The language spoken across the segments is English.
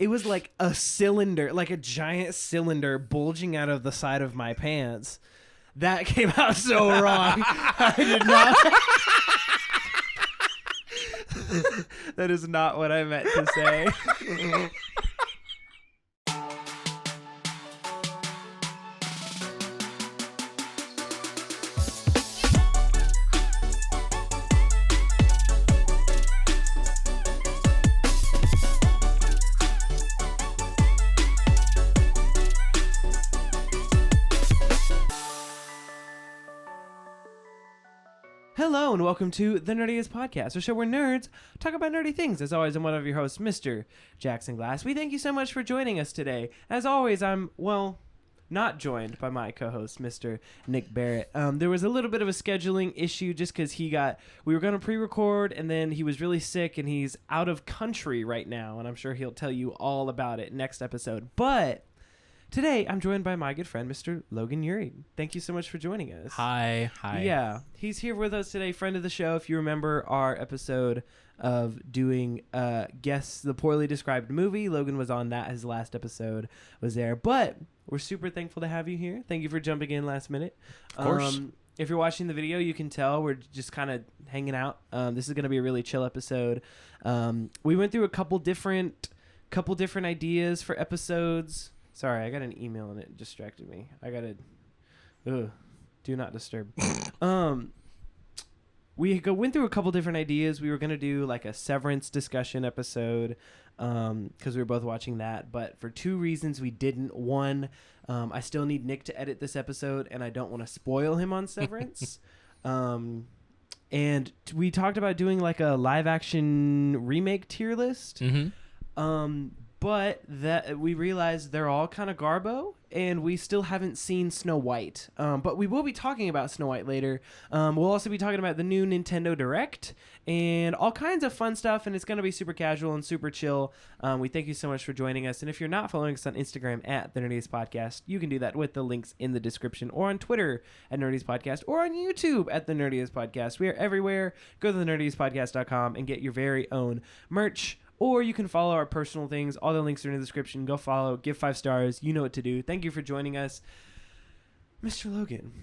it was like a cylinder, like a giant cylinder bulging out of the side of my pants. That came out so wrong. I did not. That is not what I meant to say. Hello and welcome to the Nerdiest Podcast, a show where nerds talk about nerdy things. As always, I'm one of your hosts, Mr. Jackson Glass. We thank you so much for joining us today. As always, I'm, not joined by my co-host, Mr. Nick Barrett. There was a little bit of a scheduling issue just because we were going to pre-record and then he was really sick and he's out of country right now. And I'm sure he'll tell you all about it next episode. But today, I'm joined by my good friend, Mr. Logan Uri. Thank you so much for joining us. Hi. Yeah, he's here with us today, friend of the show. If you remember our episode of doing Guess the Poorly Described Movie, Logan was on that. His last episode was there. But we're super thankful to have you here. Thank you for jumping in last minute. Of course. If you're watching the video, you can tell we're just kind of hanging out. This is going to be a really chill episode. We went through a couple different ideas for episodes. Sorry, I got an email and it distracted me. Do not disturb. We went through a couple different ideas. We were going to do like a Severance discussion episode because we were both watching that. But for two reasons, we didn't. One, I still need Nick to edit this episode and I don't want to spoil him on Severance. And we talked about doing like a live action remake tier list. Mm-hmm. But that we realized they're all kind of garbo, and we still haven't seen Snow White. But we will be talking about Snow White later. We'll also be talking about the new Nintendo Direct and all kinds of fun stuff, and it's going to be super casual and super chill. We thank you so much for joining us. And if you're not following us on Instagram at The Nerdiest Podcast, you can do that with the links in the description, or on Twitter at Nerdiest Podcast, or on YouTube at The Nerdiest Podcast. We are everywhere. Go to thenerdiespodcast.com and get your very own merch. Or you can follow our personal things. All the links are in the description. Go follow. Give 5 stars. You know what to do. Thank you for joining us. Mr. Logan,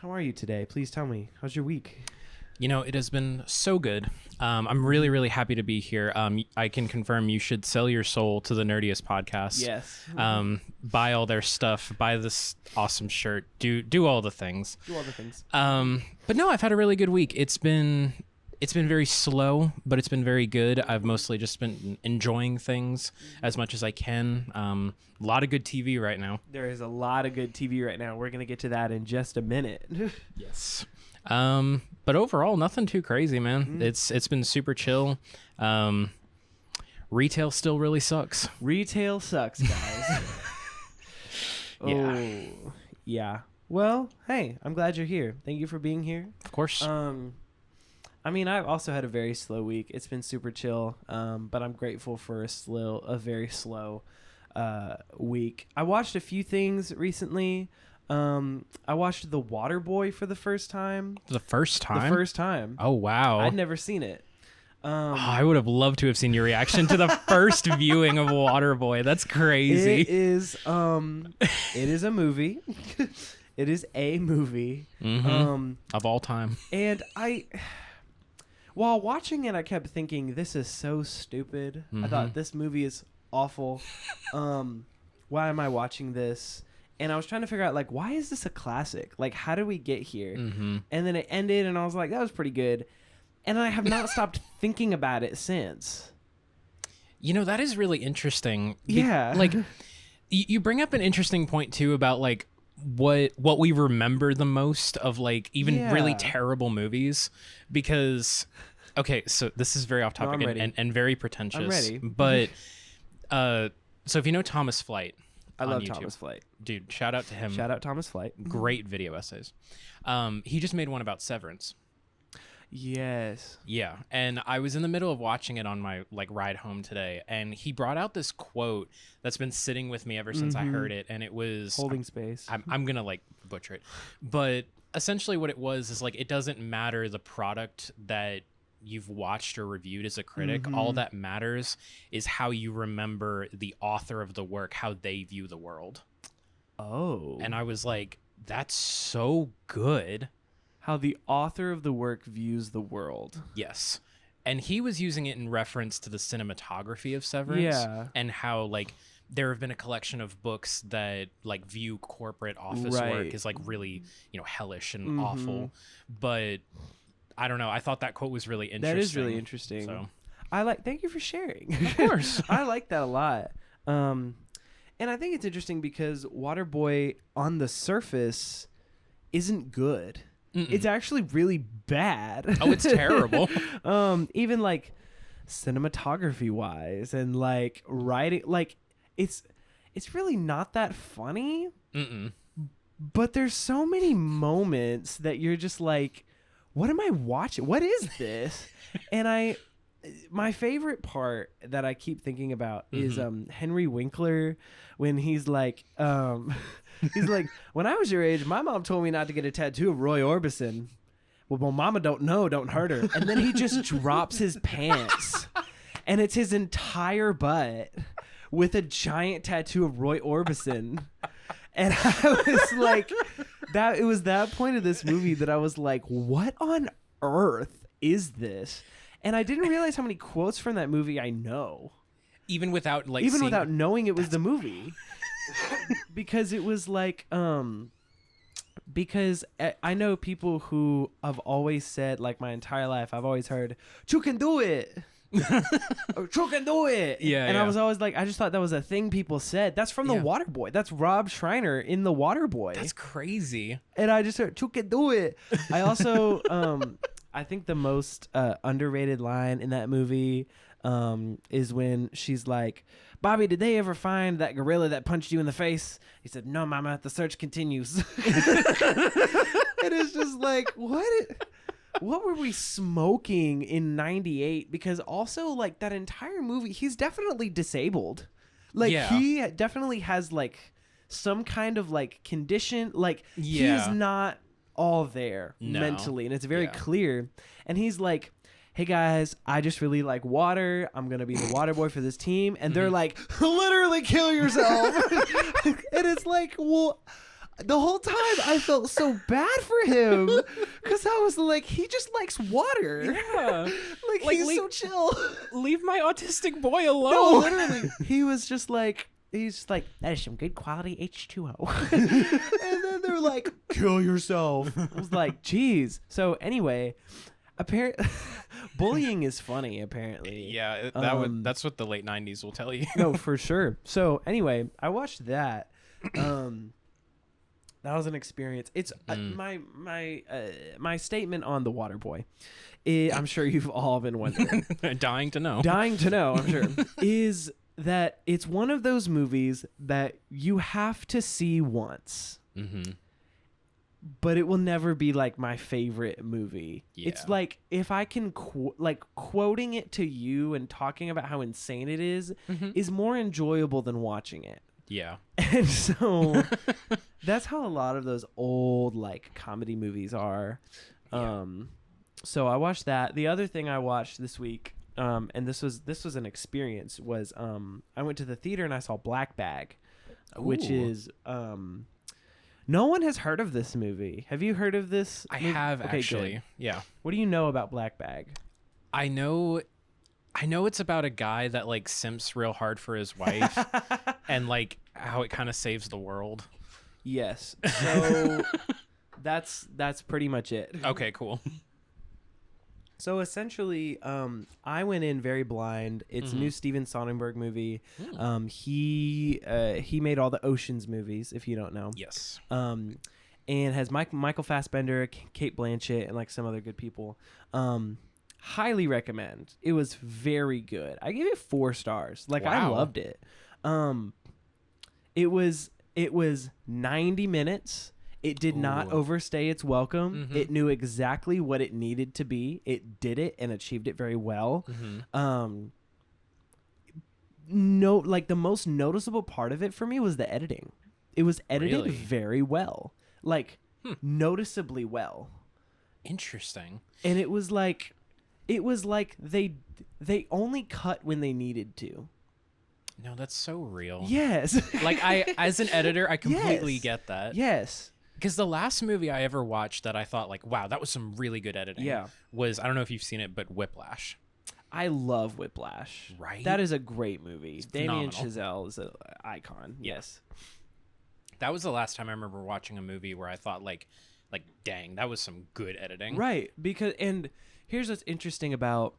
how are you today? Please tell me. How's your week? You know, it has been so good. I'm really, really happy to be here. I can confirm you should sell your soul to the Nerdiest Podcast. Yes. Buy all their stuff. Buy this awesome shirt. Do all the things. Do all the things. But no, I've had a really good week. It's been very slow, but it's been very good. I've mostly just been enjoying things as much as I can. A lot of good TV right now. There is a lot of good TV right now. We're going to get to that in just a minute. Yes. But overall, nothing too crazy, man. It's been super chill. Retail still really sucks. Retail sucks, guys. Yeah. Well, hey, I'm glad you're here. Thank you for being here. Of course. I mean, I've also had a very slow week. It's been super chill, but I'm grateful for a very slow week. I watched a few things recently. I watched The Waterboy for the first time. The first time? The first time. Oh, wow. I'd never seen it. I would have loved to have seen your reaction to the first viewing of Waterboy. That's crazy. It is a movie. It is a movie. Mm-hmm. Of all time. And while watching it, I kept thinking, this is so stupid. Mm-hmm. I thought, this movie is awful. Why am I watching this? And I was trying to figure out, like, why is this a classic? Like, how did we get here? Mm-hmm. And then it ended, and I was like, that was pretty good. And I have not stopped thinking about it since. You know, that is really interesting. Yeah. Like, you bring up an interesting point, too, about, like, what we remember the most of, like, even really terrible movies. Because, okay, so this is very off topic and very pretentious. I'm ready. But so if you know Thomas Flight, I love YouTube, Thomas Flight. Dude, shout out to him. Shout out Thomas Flight. Great video essays. He just made one about Severance. Yes. Yeah, and I was in the middle of watching it on my ride home today, and he brought out this quote that's been sitting with me ever since I heard it, and it was holding space. I'm gonna butcher it, but essentially what it was is it doesn't matter the product that you've watched or reviewed as a critic. All that matters is how you remember the author of the work, how they view the world. Oh. And I was like, that's so good. How the author of the work views the world. Yes. And he was using it in reference to the cinematography of Severance. Yeah. And how, like, there have been a collection of books that, like, view corporate office work as, like, really, you know, hellish and awful. But I don't know. I thought that quote was really interesting. That is really interesting. So thank you for sharing. Of course. I like that a lot. And I think it's interesting because Waterboy on the surface isn't good. It's actually really bad. Oh, it's terrible. Even like cinematography wise and like writing, like it's really not that funny. But there's so many moments that you're just like, what am I watching? What is this? And my favorite part that I keep thinking about is Henry Winkler when he's like when I was your age, my mom told me not to get a tattoo of Roy Orbison. Well, mama don't hurt her. And then he just drops his pants and it's his entire butt with a giant tattoo of Roy Orbison. And I was like, it was that point of this movie that I was like, what on earth is this? And I didn't realize how many quotes from that movie I know. Even without knowing it was the movie. Because it was like, because I know people who have always said, like my entire life, I've always heard, "You can do it." You can do it. Yeah. And I was always like, I just thought that was a thing people said. That's from The Waterboy. That's Rob Schreiner in The Waterboy. That's crazy. And I just heard, "You can do it." I also, I think the most underrated line in that movie is when she's like, "Bobby, did they ever find that gorilla that punched you in the face?" He said, "No, Mama, the search continues." And it's just like, what were we smoking in 98? Because also, like, that entire movie, he's definitely disabled. Like, he definitely has, like, some kind of, like, condition. Like, he's not all there mentally. And it's very clear. And he's like, "Hey guys, I just really like water. I'm going to be the water boy for this team." And they're like, "Literally kill yourself." And it's like, well, the whole time I felt so bad for him because I was like, he just likes water. Yeah. like he's so chill. Leave my autistic boy alone. No, literally. He's just like, "That is some good quality H2O. And then they're like, "Kill yourself." I was like, geez. So anyway, bullying is funny, apparently. Yeah, that's what the late 90s will tell you. No, for sure. So anyway, I watched that. That was an experience. It's my statement on The Waterboy. I'm sure you've all been wondering. Dying to know, I'm sure. Is that it's one of those movies that you have to see once. But it will never be like my favorite movie. Yeah. It's like if I can quoting it to you and talking about how insane it is more enjoyable than watching it. Yeah. And so that's how a lot of those old like comedy movies are. Yeah. So I watched that. The other thing I watched this week, and this was an experience, was I went to the theater and I saw Black Bag, which is no one has heard of this movie. Have you heard of this? I have, okay, actually. Good. Yeah. What do you know about Black Bag? I know it's about a guy that like simps real hard for his wife and like how it kind of saves the world. Yes. So that's pretty much it. Okay, cool. So essentially, I went in very blind. It's a new Steven Soderbergh movie. He made all the Ocean's movies, if you don't know. Yes. And has Michael Fassbender, Kate Blanchett, and like some other good people. Highly recommend. It was very good. I gave it 4 stars. Like, wow. I loved it. It was 90 minutes. It did not overstay its welcome. It knew exactly what it needed to be. It did it and achieved it very well. The most noticeable part of it for me was the editing. It was edited very well. Like, noticeably well. Interesting. And it was like, it was like they only cut when they needed to. No, that's so real. Yes. Like as an editor, I completely Yes. get that. Yes. Because the last movie I ever watched that I thought like, wow, that was some really good editing. Was, I don't know if you've seen it, but Whiplash. I love Whiplash. Right? That is a great movie. Damien phenomenal. Chazelle is an icon. Yes. That was the last time I remember watching a movie where I thought like, dang, that was some good editing. Right. Because, and here's what's interesting about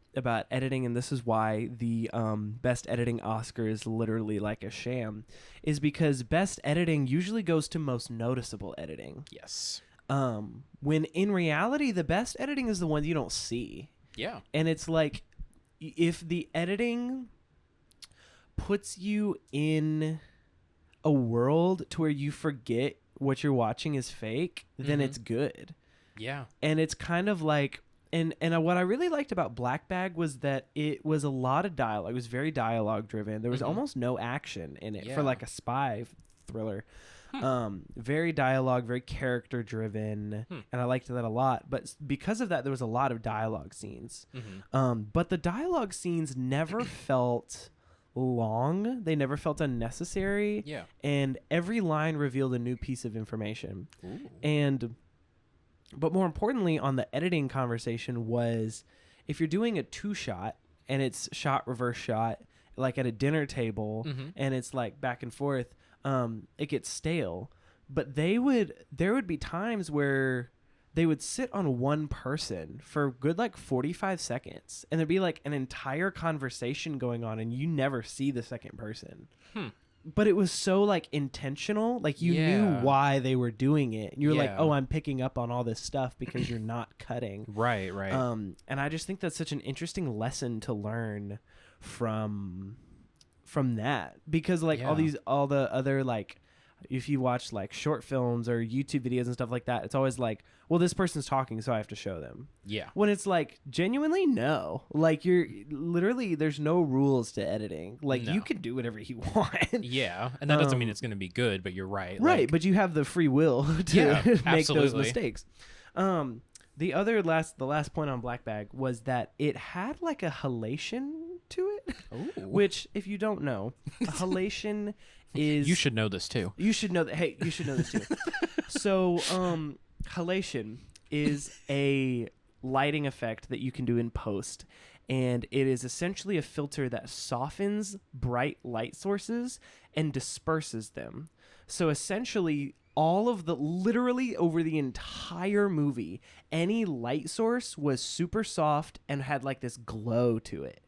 editing, and this is why the best editing Oscar is literally like a sham, is because best editing usually goes to most noticeable editing. Yes. When in reality, the best editing is the one you don't see. Yeah. And it's like, if the editing puts you in a world to where you forget what you're watching is fake, then it's good. Yeah. And it's kind of like, and what I really liked about Black Bag was that it was a lot of dialogue. It was very dialogue driven. There was almost no action in it for like a spy thriller. Very dialogue, very character driven, and I liked that a lot. But because of that, there was a lot of dialogue scenes. But the dialogue scenes never felt long. They never felt unnecessary. Yeah. And every line revealed a new piece of information. Ooh. But more importantly, on the editing conversation was, if you're doing a 2-shot and it's shot, reverse shot, like at a dinner table, and it's like back and forth, it gets stale. But there would be times where they would sit on one person for a good like 45 seconds, and there'd be like an entire conversation going on, and you never see the second person. But it was so like intentional, like you knew why they were doing it. You were like, oh, I'm picking up on all this stuff because you're not cutting. Right. And I just think that's such an interesting lesson to learn from that, because like all the other, like, if you watch like short films or YouTube videos and stuff like that, it's always like, well, this person's talking, so I have to show them. Yeah. When it's like, genuinely, no. Like, you're literally, there's no rules to editing. Like, you can do whatever you want. Yeah. And that doesn't mean it's going to be good, but you're right. Right. Like, but you have the free will to make those mistakes. The last point on Black Bag was that it had like a halation to it. Ooh. Which, if you don't know, a halation is... You should know this too. You should know that. Hey, you should know this too. So, halation is a lighting effect that you can do in post, and it is essentially a filter that softens bright light sources and disperses them. So essentially, literally over the entire movie, any light source was super soft and had like this glow to it.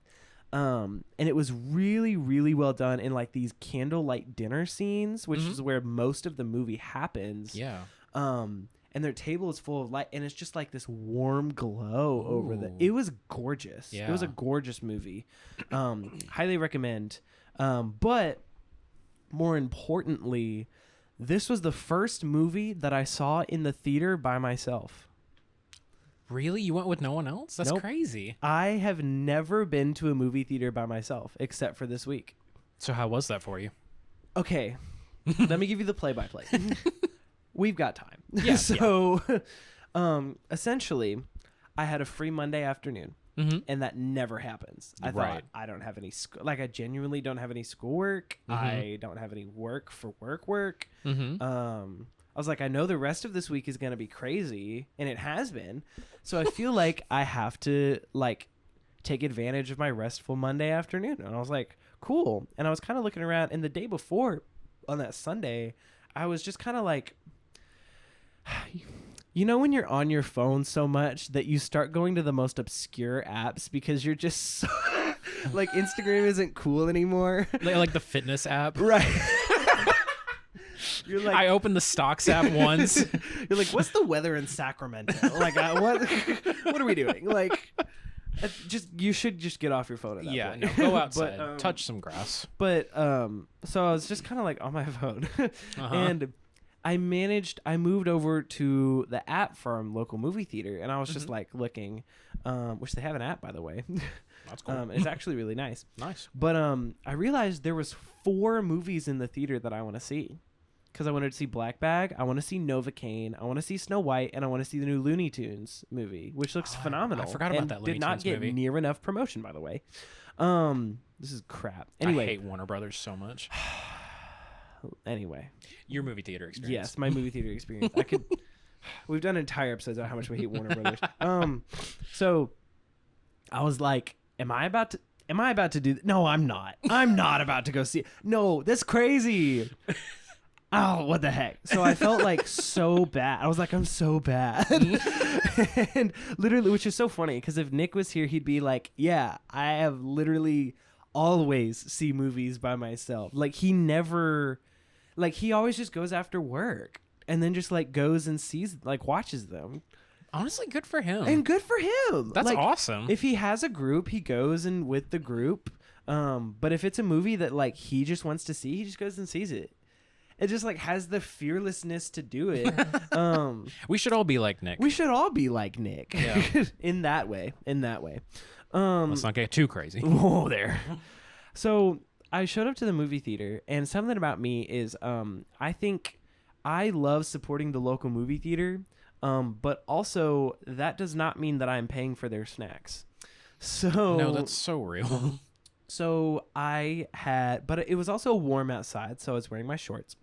And it was really, really well done in like these candlelight dinner scenes, which is where most of the movie happens. Yeah. And their table is full of light, and it's just like this warm glow over it was gorgeous. Yeah. It was a gorgeous movie. Highly recommend. But more importantly, this was the first movie that I saw in the theater by myself. Really? You went with no one else? That's crazy. I have never been to a movie theater by myself except for this week. So how was that for you? Okay. Let me give you the play-by-play. We've got time. Yeah. So, essentially, I had a free Monday afternoon, and that never happens. I thought, I don't have any I genuinely don't have any schoolwork. I don't have any work for work. I was like, I know the rest of this week is going to be crazy, and it has been. So I feel like I have to like take advantage of my restful Monday afternoon. And I was like, cool. And I was kind of looking around, and the day before on that Sunday, I was just kind of like, you know, when you're on your phone so much that you start going to the most obscure apps because you're just so, like, Instagram isn't cool anymore. Like the fitness app. Right. You're like, I opened the stocks app once. You're like, what's the weather in Sacramento? Like, what are we doing? Like, you should just get off your phone at that point. No, go outside, but, touch some grass. But so I was just kind of like on my phone, and I moved over to the app from local movie theater, and I was just like looking, which they have an app, by the way. That's cool. It's actually really nice. Nice. But I realized there was 4 movies in the theater that I want to see. because I wanted to see Black Bag. I want to see Novocaine. I want to see Snow White, and I want to see the new Looney Tunes movie, which looks phenomenal. I forgot about that Looney Tunes movie. Did not get near enough promotion, by the way. This is crap. Anyway, I hate Warner Brothers so much. Anyway, your movie theater experience. Yes, my movie theater experience. I could. We've done entire episodes on how much we hate Warner Brothers. So I was like, Am I about to do No, I'm not. I'm not about to go see it. No, that's crazy. Oh, what the heck? So I felt like so bad. I was like, I'm so bad. And literally, which is so funny, because if Nick was here, he'd be like, yeah, I have literally always see movies by myself. Like, he never, like, he always just goes after work and then just like goes and sees, like, watches them. Honestly, good for him. And good for him. That's like, awesome. If he has a group, he goes and with the group. But if it's a movie that like he just wants to see, he just goes and sees it. It just like has the fearlessness to do it. We should all be like Nick. We should all be like Nick. Yeah. In that way. Let's not get too crazy. Whoa there. So I showed up to the movie theater, and something about me is I think I love supporting the local movie theater, but also that does not mean that I'm paying for their snacks. So no, that's so real. So but it was also warm outside, so I was wearing my shorts,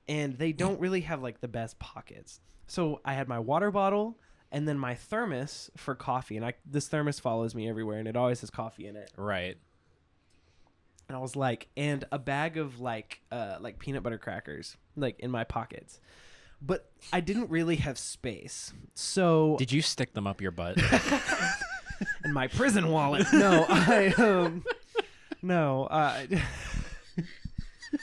and they don't really have like the best pockets. So I had my water bottle and then my thermos for coffee, and this thermos follows me everywhere, and it always has coffee in it. Right. And I was like, and a bag of like peanut butter crackers, like in my pockets. But I didn't really have space. So did you stick them up your butt? In my prison wallet? No,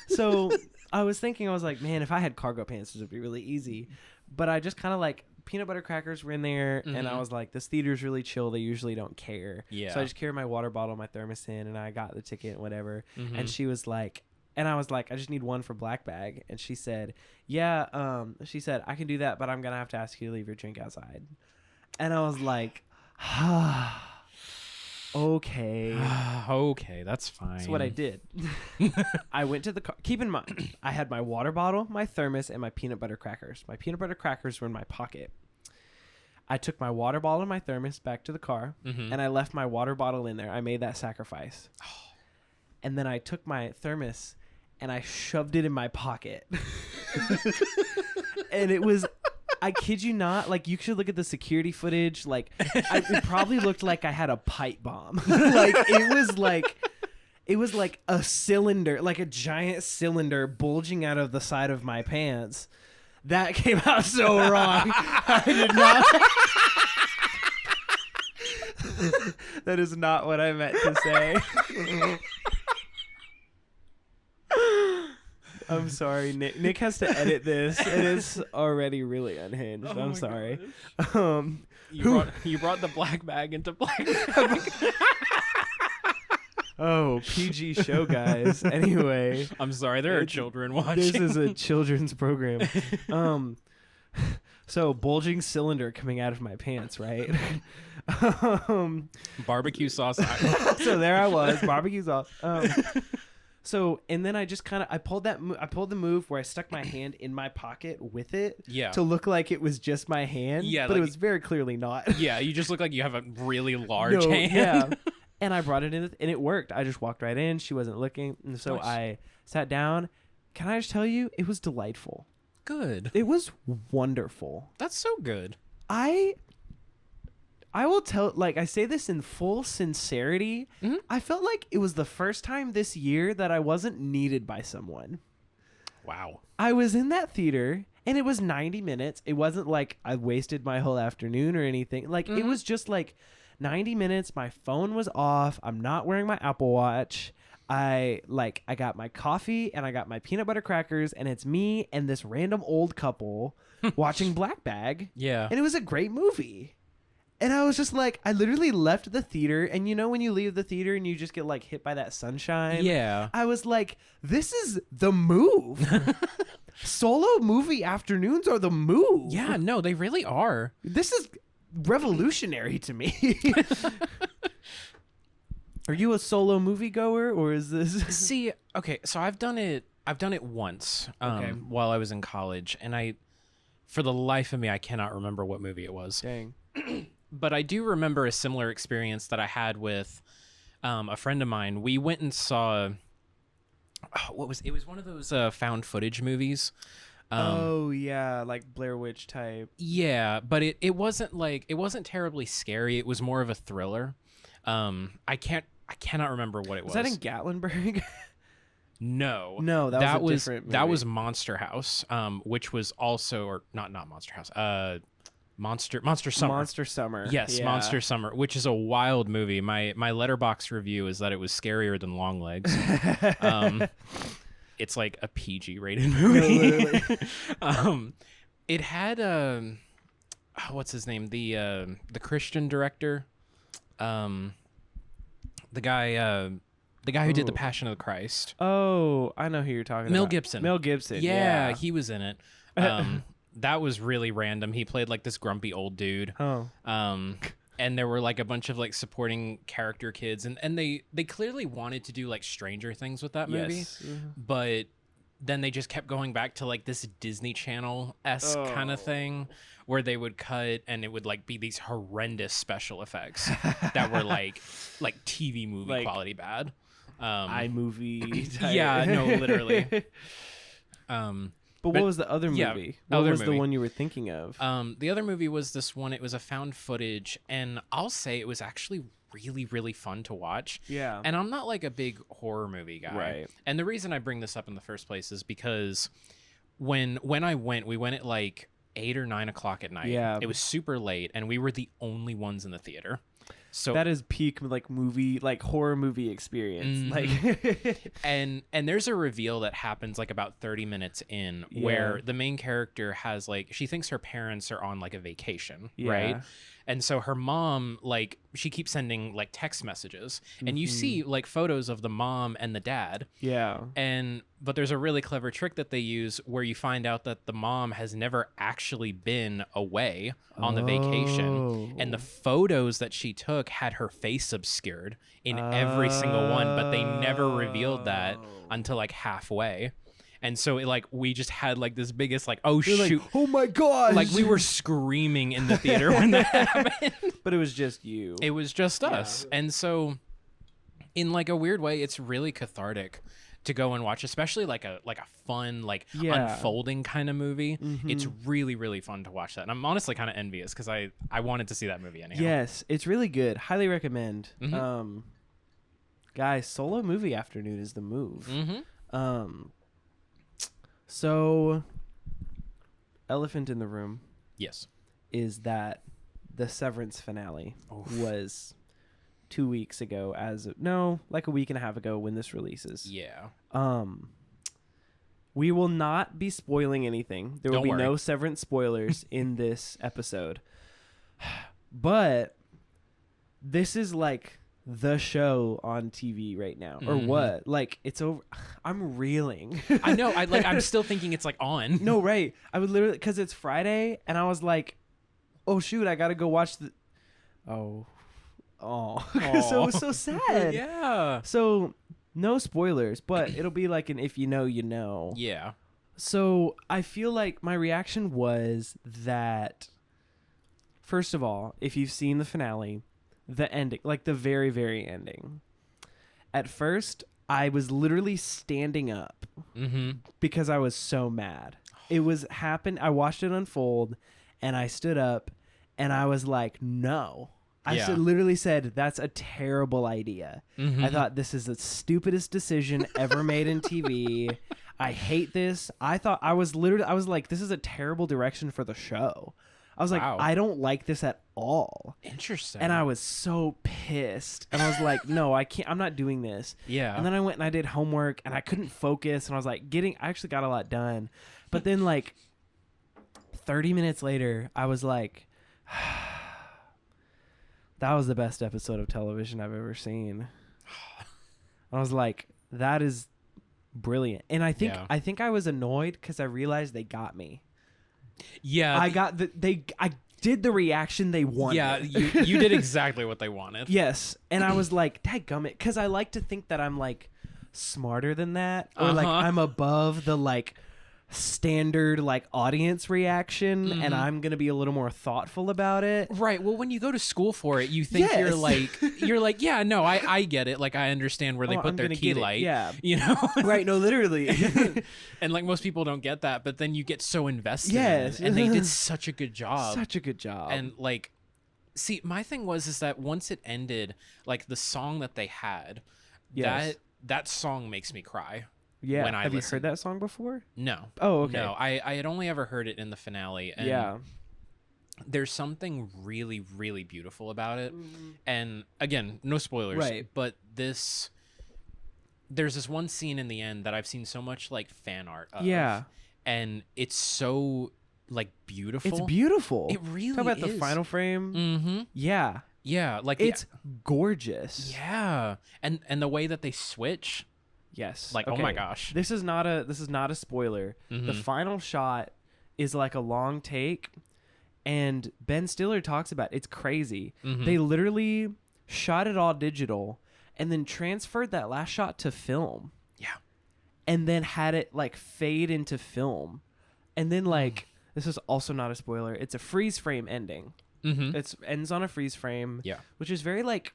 So I was thinking, I was like, man, if I had cargo pants, this would be really easy. But I just kind of like peanut butter crackers were in there, and I was like, this theater's really chill. They usually don't care. Yeah. So I just carried my water bottle, my thermos in, and I got the ticket and whatever. And she was like, and I was like, I just need one for Black Bag. And she said, yeah, she said, I can do that, but I'm going to have to ask you to leave your drink outside. And I was like, okay. Okay, that's fine. So what I did, I went to the car. Keep in mind, I had my water bottle, my thermos, and my peanut butter crackers. My peanut butter crackers were in my pocket. I took my water bottle and my thermos back to the car, and I left my water bottle in there. I made that sacrifice. And then I took my thermos and I shoved it in my pocket. And it was... I kid you not, like, you should look at the security footage. Like, it probably looked like I had a pipe bomb. It was like a cylinder, like a giant cylinder bulging out of the side of my pants. That came out so wrong. I did not. That is not what I meant to say. I'm sorry, Nick. Nick has to edit this. It is already really unhinged. I'm sorry. You brought the Black Bag into Black Bag. Oh, PG show, guys. Anyway. I'm sorry, there are children watching. This is a children's program. So, bulging cylinder coming out of my pants, right? Barbecue sauce. So there I was, barbecue sauce. So, and then I just kind of, I pulled the move where I stuck my hand in my pocket with it to look like it was just my hand, but like, it was very clearly not. Yeah, you just look like you have a really large hand. Yeah. And I brought it in, and it worked. I just walked right in. She wasn't looking. And so I sat down. Can I just tell you, it was delightful. Good. It was wonderful. That's so good. I will tell, like, I say this in full sincerity. I felt like it was the first time this year that I wasn't needed by someone. Wow. I was in that theater, and it was 90 minutes. It wasn't like I wasted my whole afternoon or anything. Like, it was just like 90 minutes. My phone was off. I'm not wearing my Apple Watch. I got my coffee, and I got my peanut butter crackers, and it's me and this random old couple watching Black Bag. Yeah. And it was a great movie. And I was just like, I literally left the theater, and you know when you leave the theater and you just get like hit by that sunshine? Yeah. I was like, this is the move. Solo movie afternoons are the move. Yeah, no, they really are. This is revolutionary to me. Are you a solo moviegoer, or is this... See, okay, so I've done it I've done it once Okay. while I was in college, and for the life of me, I cannot remember what movie it was. Dang. But I do remember a similar experience that I had with a friend of mine. We went and saw it was one of those found footage movies. Oh yeah, like Blair Witch type. Yeah, but it wasn't terribly scary. It was more of a thriller. I cannot remember what it was. Was that in Gatlinburg? No, that was a different movie. That was Monster House, which was also, or not Monster House, Monster Summer. Monster Summer. Yes, yeah. Monster Summer, which is a wild movie. My Letterboxd review is that it was scarier than Longlegs. It's like a PG rated movie. It had what's his name? The Christian director, the guy who did The Passion of the Christ. Oh, I know who you're talking about. Mel Gibson. Mel Gibson. Yeah, he was in it. That was really random. He played like this grumpy old dude. Oh. And there were like a bunch of like supporting character kids, and they clearly wanted to do like Stranger Things with that movie. Yes. But then they just kept going back to like this Disney Channel-esque kind of thing where they would cut and it would like be these horrendous special effects that were like TV movie Like quality bad. iMovie type. Yeah, no, literally. But what was the other movie? Yeah, what other was the movie. one you were thinking of? The other movie was this one. It was a found footage, and I'll say it was actually really, really fun to watch. Yeah. And I'm not like a big horror movie guy. Right. And the reason I bring this up in the first place is because when I went, we went at like 8 or 9 o'clock at night. Yeah. It was super late, and we were the only ones in the theater. So that is peak like horror movie experience. Like and there's a reveal that happens like about 30 minutes in where the main character has like, she thinks her parents are on like a vacation, right? And so her mom, like, she keeps sending like text messages, and you see like photos of the mom and the dad. Yeah. But there's a really clever trick that they use where you find out that the mom has never actually been away on the vacation, and the photos that she took had her face obscured in every single one, but they never revealed that until like halfway. And so we just had like this biggest like, oh You're shoot, like, oh my gosh, like we were screaming in the theater when that happened. But it was just you. It was just us. And so in like a weird way, it's really cathartic to go and watch, especially like a fun unfolding kind of movie. It's really, really fun to watch that. And I'm honestly kind of envious because I wanted to see that movie anyhow. Yes, it's really good. Highly recommend. Guys, solo movie afternoon is the move. So, elephant in the room. Yes. Is that the Severance finale was 2 weeks ago like a week and a half ago when this releases. Yeah. We will not be spoiling anything. There will be worry. no Severance spoilers in this episode. But this is like the show on TV right now, or what? Like, it's over. I'm reeling. I know. I'm still thinking it's like on. No, right. I would literally, because it's Friday, and I was like, oh shoot, I gotta go watch the. So it was so sad. Yeah. So no spoilers, but it'll be like an if you know, you know. Yeah. So I feel like my reaction was that, first of all, if you've seen the finale, the ending, like the very, very ending, at first I was literally standing up because I was so mad. It was happened. I watched it unfold, and I stood up, and I was like, no. I literally said, that's a terrible idea. I thought, this is the stupidest decision ever made in TV. I hate this. I was like, this is a terrible direction for the show. I was like, I don't like this at all. Interesting. And I was so pissed. And I was like, no, I can't. I'm not doing this. Yeah. And then I went and I did homework, and I couldn't focus. And I was like, I actually got a lot done. But then like 30 minutes later, I was like, that was the best episode of television I've ever seen. I was like, that is brilliant. And I think I was annoyed because I realized they got me. Yeah. I did the reaction they wanted. Yeah, you did exactly what they wanted. Yes. And I was like, dadgummit, because I like to think that I'm like smarter than that, or like I'm above the like standard like audience reaction, and I'm gonna be a little more thoughtful about it. Right. Well, when you go to school for it, you think you're like, yeah, no, I get it. Like I understand where they put their key light. Yeah. You know. Right. No, literally. And like most people don't get that, but then you get so invested. Yes. In it, and they did such a good job. Such a good job. And like, see, my thing is that once it ended, like the song that they had, that song makes me cry. Yeah. When I Have listen. you heard that song before? No. Oh, okay. No, I had only ever heard it in the finale. And there's something really, really beautiful about it. And again, no spoilers. Right. But there's this one scene in the end that I've seen so much like fan art of. Yeah. And it's so like beautiful. It's beautiful. It really is. Talk about the final frame. Mm-hmm. Yeah. Yeah. Like it's gorgeous. Yeah. And the way that they switch. Yes. Like, okay. Oh my gosh. This is not a spoiler. The final shot is like a long take, and Ben Stiller talks about it's crazy. They literally shot it all digital and then transferred that last shot to film. Yeah. And then had it like fade into film. And then like this is also not a spoiler. It's a freeze frame ending. It ends on a freeze frame. Yeah. Which is very like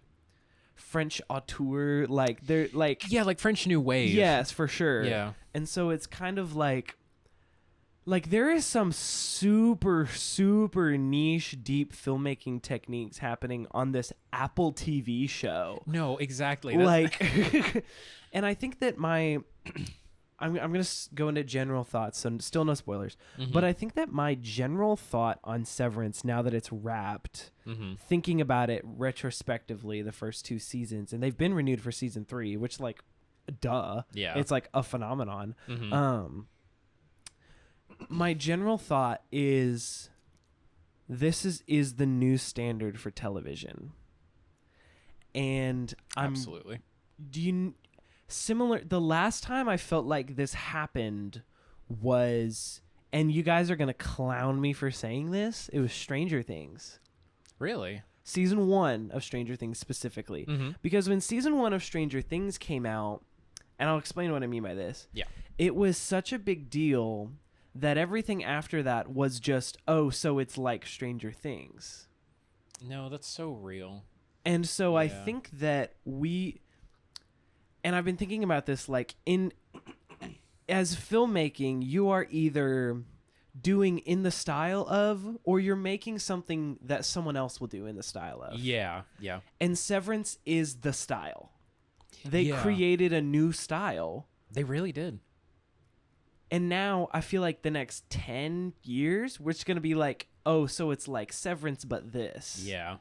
French auteur, like they're like like French New Wave. Yes, for sure. Yeah. And so it's kind of like there is some super niche deep filmmaking techniques happening on this Apple TV show. No, exactly. Like and I think that I'm going to go into general thoughts, so still no spoilers. But I think that my general thought on Severance, now that it's wrapped, thinking about it retrospectively, the first 2 seasons, and they've been renewed for season 3, which like, duh. Yeah. It's like a phenomenon. My general thought is this is the new standard for television. And Absolutely. The last time I felt like this happened was, and you guys are going to clown me for saying this, it was Stranger Things. Really? Season 1 of Stranger Things specifically. Because when season 1 of Stranger Things came out, and I'll explain what I mean by this. Yeah. It was such a big deal that everything after that was just, oh, so it's like Stranger Things. No, that's so real. And so I think that and I've been thinking about this, like as filmmaking, you are either doing in the style of, or you're making something that someone else will do in the style of. Yeah, yeah. And Severance is the style. They created a new style. They really did. And now I feel like the next 10 years, we're just going to be like, oh, so it's like Severance, but this. Yeah.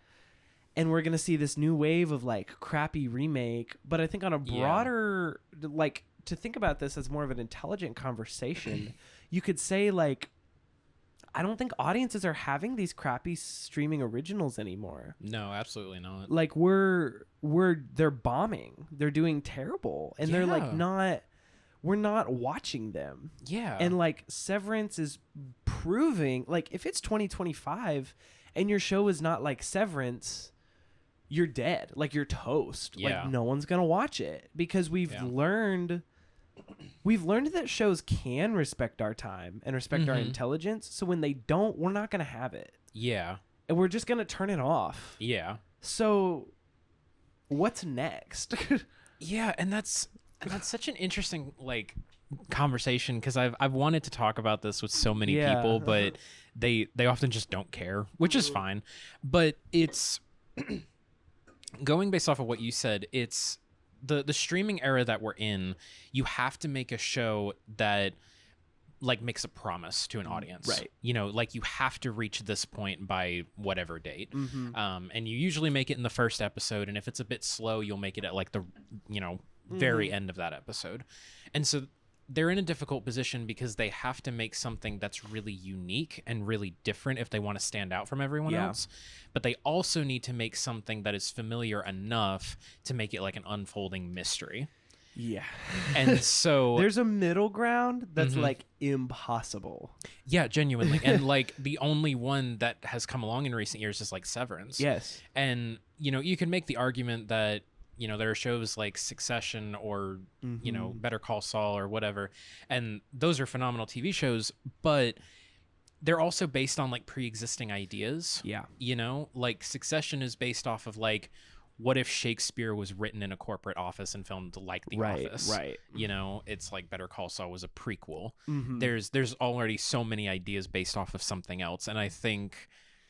And we're going to see this new wave of like crappy remake. But I think on a broader, like to think about this as more of an intelligent conversation, you could say like, I don't think audiences are having these crappy streaming originals anymore. No, absolutely not. Like they're bombing. They're doing terrible. And they're like we're not watching them. Yeah. And like Severance is proving, like if it's 2025 and your show is not like Severance, you're dead. Like you're toast. Yeah. Like no one's going to watch it because we've learned that shows can respect our time and respect our intelligence. So when they don't, we're not going to have it. Yeah. And we're just going to turn it off. Yeah. So what's next? Yeah. And that's such an interesting like conversation because I've wanted to talk about this with so many people, but they often just don't care, which is fine. But it's going based off of what you said, it's the streaming era that we're in. You have to make a show that like makes a promise to an audience, right? You know, like you have to reach this point by whatever date. And you usually make it in the first episode, and if it's a bit slow, you'll make it at like the very end of that episode. And so they're in a difficult position because they have to make something that's really unique and really different if they want to stand out from everyone else. But they also need to make something that is familiar enough to make it like an unfolding mystery. Yeah. And so there's a middle ground that's like impossible. Yeah, genuinely. And like the only one that has come along in recent years is like Severance. Yes. And you know, you can make the argument that there are shows like Succession or, Better Call Saul or whatever. And those are phenomenal TV shows, but they're also based on like pre-existing ideas. Yeah. Like Succession is based off of like, what if Shakespeare was written in a corporate office and filmed like The Office? Right. It's like Better Call Saul was a prequel. Mm-hmm. There's already so many ideas based off of something else. And I think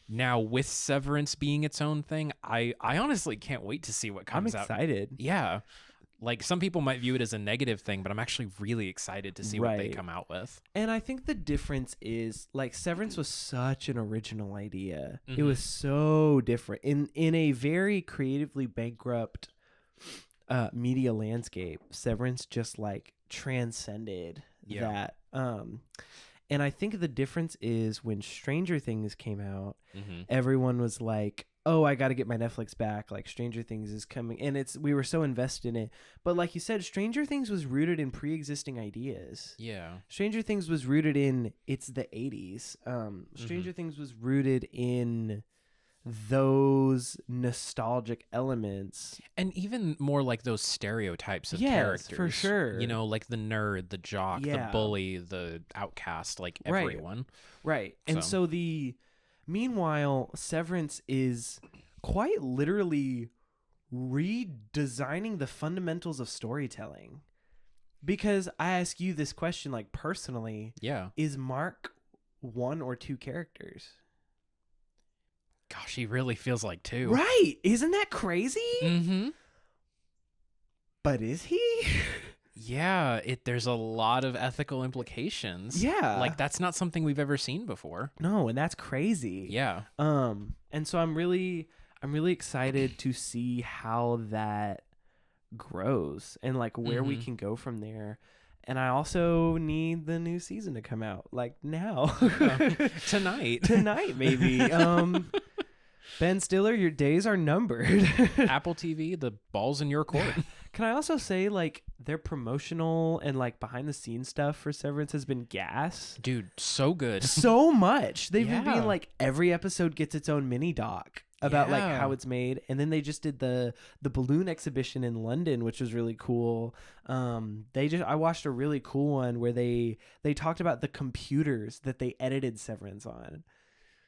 now with Severance being its own thing, I honestly can't wait to see what comes out. I'm excited. Yeah. Like some people might view it as a negative thing, but I'm actually really excited to see what they come out with. And I think the difference is like Severance was such an original idea. Mm-hmm. It was so different in a very creatively bankrupt media landscape. Severance just like transcended that. And I think the difference is when Stranger Things came out, everyone was like, oh, I got to get my Netflix back. Like Stranger Things is coming. And we were so invested in it. But like you said, Stranger Things was rooted in pre-existing ideas. Yeah. Stranger Things was rooted in, it's the 80s. Stranger Things was rooted in those nostalgic elements. And even more like those stereotypes of characters. For sure. Like the nerd, the jock, the bully, the outcast, like everyone. Right. And so meanwhile, Severance is quite literally redesigning the fundamentals of storytelling. Because I ask you this question, like personally, is Mark one or two characters? Gosh, he really feels like two. Right. Isn't that crazy? Mm-hmm. But is he? Yeah, there's a lot of ethical implications. Yeah. Like that's not something we've ever seen before. No, and that's crazy. Yeah. And so I'm really excited to see how that grows and like where we can go from there. And I also need the new season to come out like now. Tonight maybe. Ben Stiller, your days are numbered. Apple TV, the ball's in your court. Can I also say like their promotional and like behind the scenes stuff for Severance has been gas? Dude, so good. So much. They've been being like every episode gets its own mini doc about like how it's made. And then they just did the balloon exhibition in London, which was really cool. I watched a really cool one where they talked about the computers that they edited Severance on,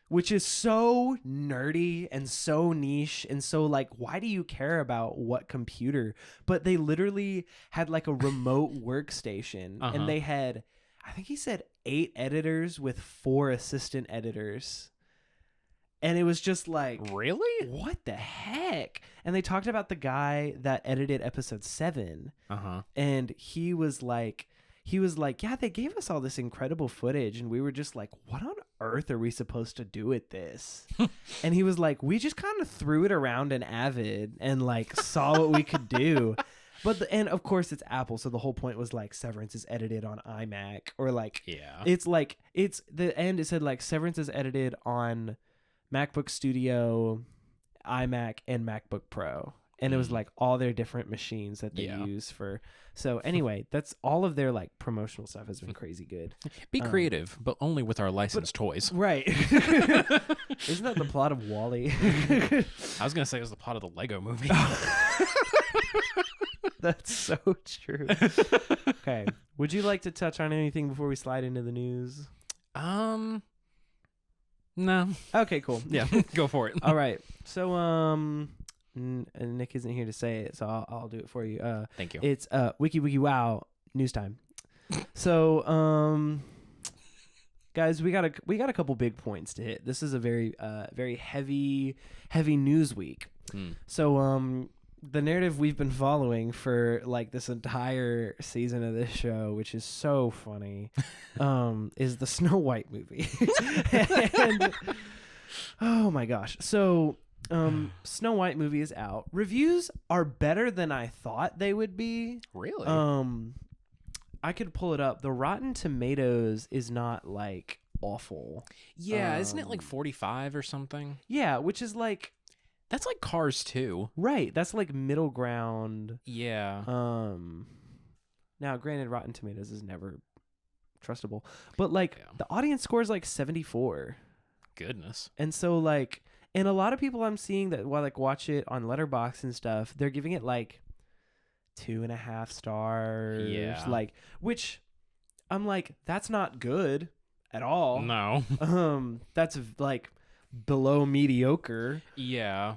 which is so nerdy and so niche and so like, why do you care about what computer? But they literally had like a remote workstation and they had, I think he said 8 editors with 4 assistant editors. And it was just like, really? What the heck? And they talked about the guy that edited episode 7. And he was like, yeah, they gave us all this incredible footage. And we were just like, what on earth are we supposed to do with this? And he was like, we just kind of threw it around in Avid and like saw what we could do. And of course it's Apple. So the whole point was like Severance is edited on iMac or like, it's like, it's the end. It said like Severance is edited on MacBook Studio, iMac, and MacBook Pro. And it was like all their different machines that they use for. So anyway, that's all of their like promotional stuff has been crazy good. Be creative, but only with our licensed toys. Right. Isn't that the plot of WALL-E? I was going to say it was the plot of the Lego movie. That's so true. Okay. Would you like to touch on anything before we slide into the news? No. Okay, cool. Yeah, go for it. All right. So, Nick isn't here to say it, so I'll do it for you. Thank you. It's Wiki Wow news time. So, guys, we got a couple big points to hit. This is a very very heavy news week. So, the narrative we've been following for like this entire season of this show, which is so funny, is the Snow White movie. And, oh my gosh. So Snow White movie is out. Reviews are better than I thought they would be. Really? I could pull it up. The Rotten Tomatoes is not like awful. Yeah, isn't it like 45 or something? Yeah, which is like, that's like Cars 2. Right. That's like middle ground. Yeah. Now, granted, Rotten Tomatoes is never trustable, but like the audience score is like 74. Goodness. And so like And a lot of people I'm seeing that watch it on Letterboxd and stuff, they're giving it like 2.5 stars. Yeah. Like, which I'm like, that's not good at all. No. That's like below mediocre. Yeah.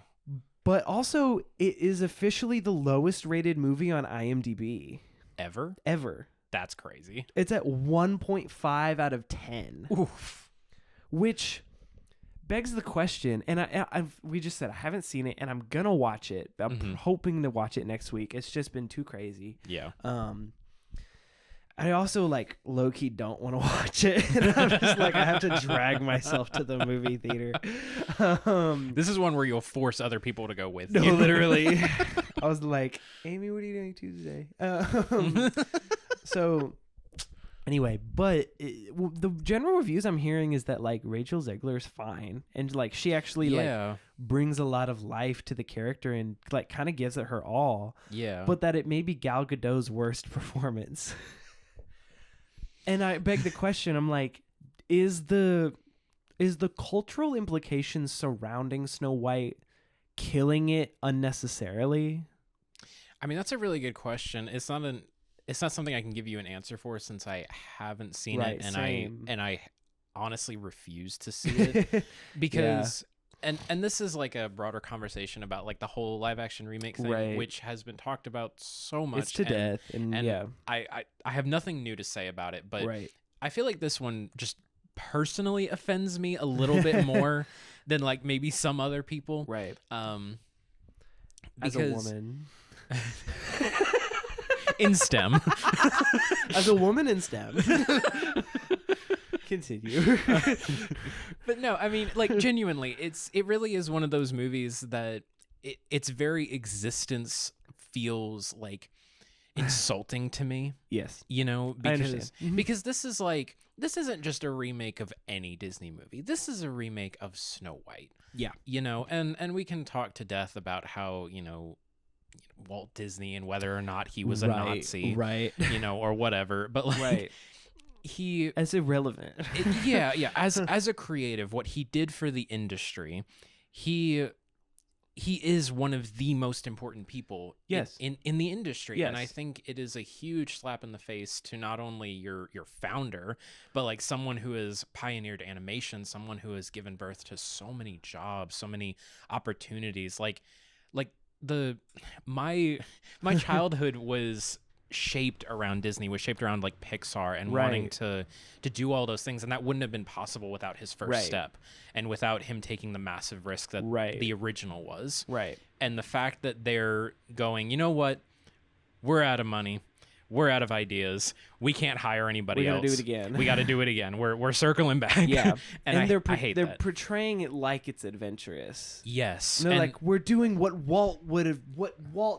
But also, it is officially the lowest rated movie on IMDb. Ever? That's crazy. It's at 1.5 out of 10. Oof. Which begs the question, and we just said I haven't seen it, and I'm gonna watch it. I'm hoping to watch it next week. It's just been too crazy. Yeah. I also like low-key don't want to watch it. And I'm just like, I have to drag myself to the movie theater. This is one where you'll force other people to go with no, you. Literally. I was like, Amy, what are you doing Tuesday? So anyway, but the general reviews I'm hearing is that like Rachel Zegler is fine, and like she actually like brings a lot of life to the character and like kind of gives it her all. Yeah. But that it may be Gal Gadot's worst performance. And I beg the question, I'm like, is the cultural implications surrounding Snow White killing it unnecessarily? I mean, that's a really good question. It's not something I can give you an answer for since I haven't seen it, and same. I honestly refuse to see it because and this is like a broader conversation about like the whole live action remake thing, which has been talked about so much. It's to death, and I have nothing new to say about it, but right. I feel like this one just personally offends me a little bit more than like maybe some other people, right? Because, as a woman. In STEM. As a woman in STEM. Continue. But no, I mean, like, genuinely, it really is one of those movies that its very existence feels like insulting to me. Yes. You know, I understand. Because this isn't just a remake of any Disney movie. This is a remake of Snow White. Yeah. You know, and we can talk to death about how, you know, Walt Disney and whether or not he was a Nazi, right? You know, or whatever. But like, as irrelevant. As a creative, what he did for the industry, he is one of the most important people in the industry. Yes. And I think it is a huge slap in the face to not only your founder, but like someone who has pioneered animation, someone who has given birth to so many jobs, so many opportunities. Like my childhood was shaped around Disney, was shaped around like Pixar and wanting to do all those things, and that wouldn't have been possible without his first step and without him taking the massive risk that the original was. Right. And the fact that they're going, you know what, we're out of money, we're out of ideas, we can't hire anybody else. We gotta do it again. We gotta do it again. We're circling back. Yeah. and I hate they're that. portraying it like it's adventurous. Yes. And they're like, we're doing what Walt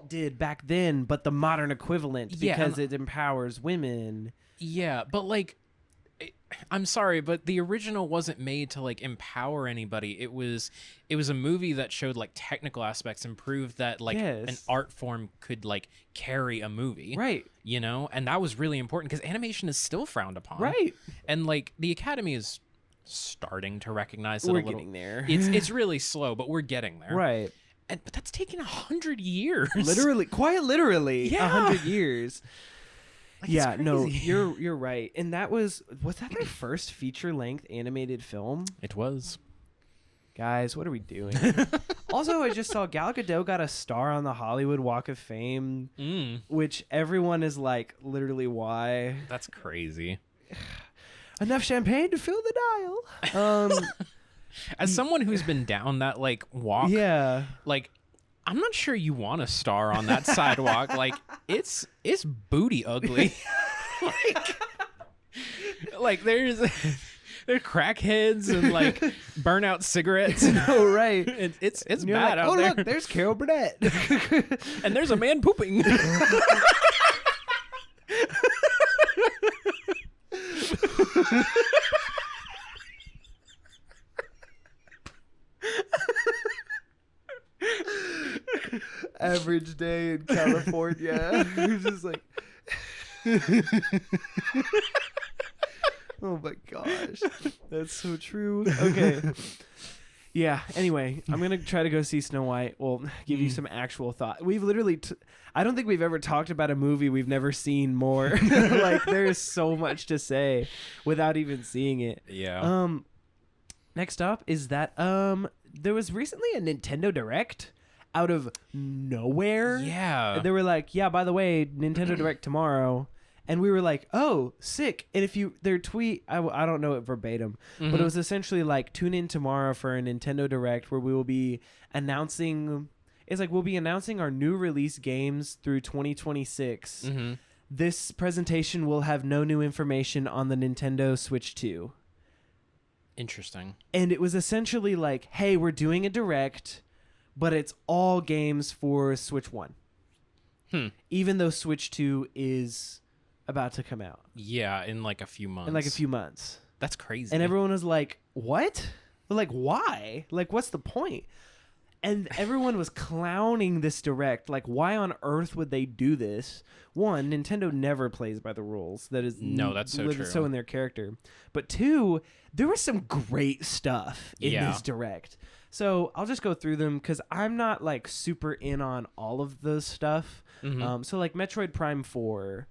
did back then, but the modern equivalent because it empowers women. Yeah, but like, I'm sorry, but the original wasn't made to like empower anybody. It was a movie that showed like technical aspects and proved that like an art form could like carry a movie. Right. You know, and that was really important because animation is still frowned upon. Right. And like the Academy is starting to recognize it a little. We're getting there. It's really slow, but we're getting there. Right. But that's taken 100 years. Literally, quite literally, 100 years. Like, yeah, no, you're right. And that was that their first feature-length animated film? It was. Guys, what are we doing? Also, I just saw Gal Gadot got a star on the Hollywood Walk of Fame, which everyone is like, literally, why? That's crazy. Enough champagne to fill the dial. As someone who's been down that like walk, like, I'm not sure you want a star on that sidewalk. Like, it's booty ugly. like there's crackheads and like burnout cigarettes. No, right. It's bad like, out there. Look, there's Carol Burnett. And there's a man pooping. Average day in California. Just like oh my gosh, that's so true. Okay. Yeah. Anyway, I'm gonna try to go see Snow White. We'll give you some actual thought. We've literally, I don't think we've ever talked about a movie we've never seen more. Like there is so much to say without even seeing it. Yeah. Next up is that there was recently a Nintendo Direct out of nowhere. Yeah. They were like, yeah, by the way, Nintendo Direct tomorrow. And we were like, oh, sick. And if their tweet, I don't know it verbatim, but it was essentially like, tune in tomorrow for a Nintendo Direct where we will be announcing, we'll be announcing our new release games through 2026. This presentation will have no new information on the Nintendo Switch 2. Interesting. And it was essentially like, hey, we're doing a Direct, but it's all games for Switch 1. Even though Switch 2 is about to come out. Yeah, in like a few months. That's crazy. And everyone was like, what? Like, why? Like, what's the point? And everyone was clowning this Direct. Like, why on earth would they do this? One, Nintendo never plays by the rules. That's so true. So in their character. But two, there was some great stuff in this Direct. So I'll just go through them because I'm not like super in on all of the stuff. So like Metroid Prime 4,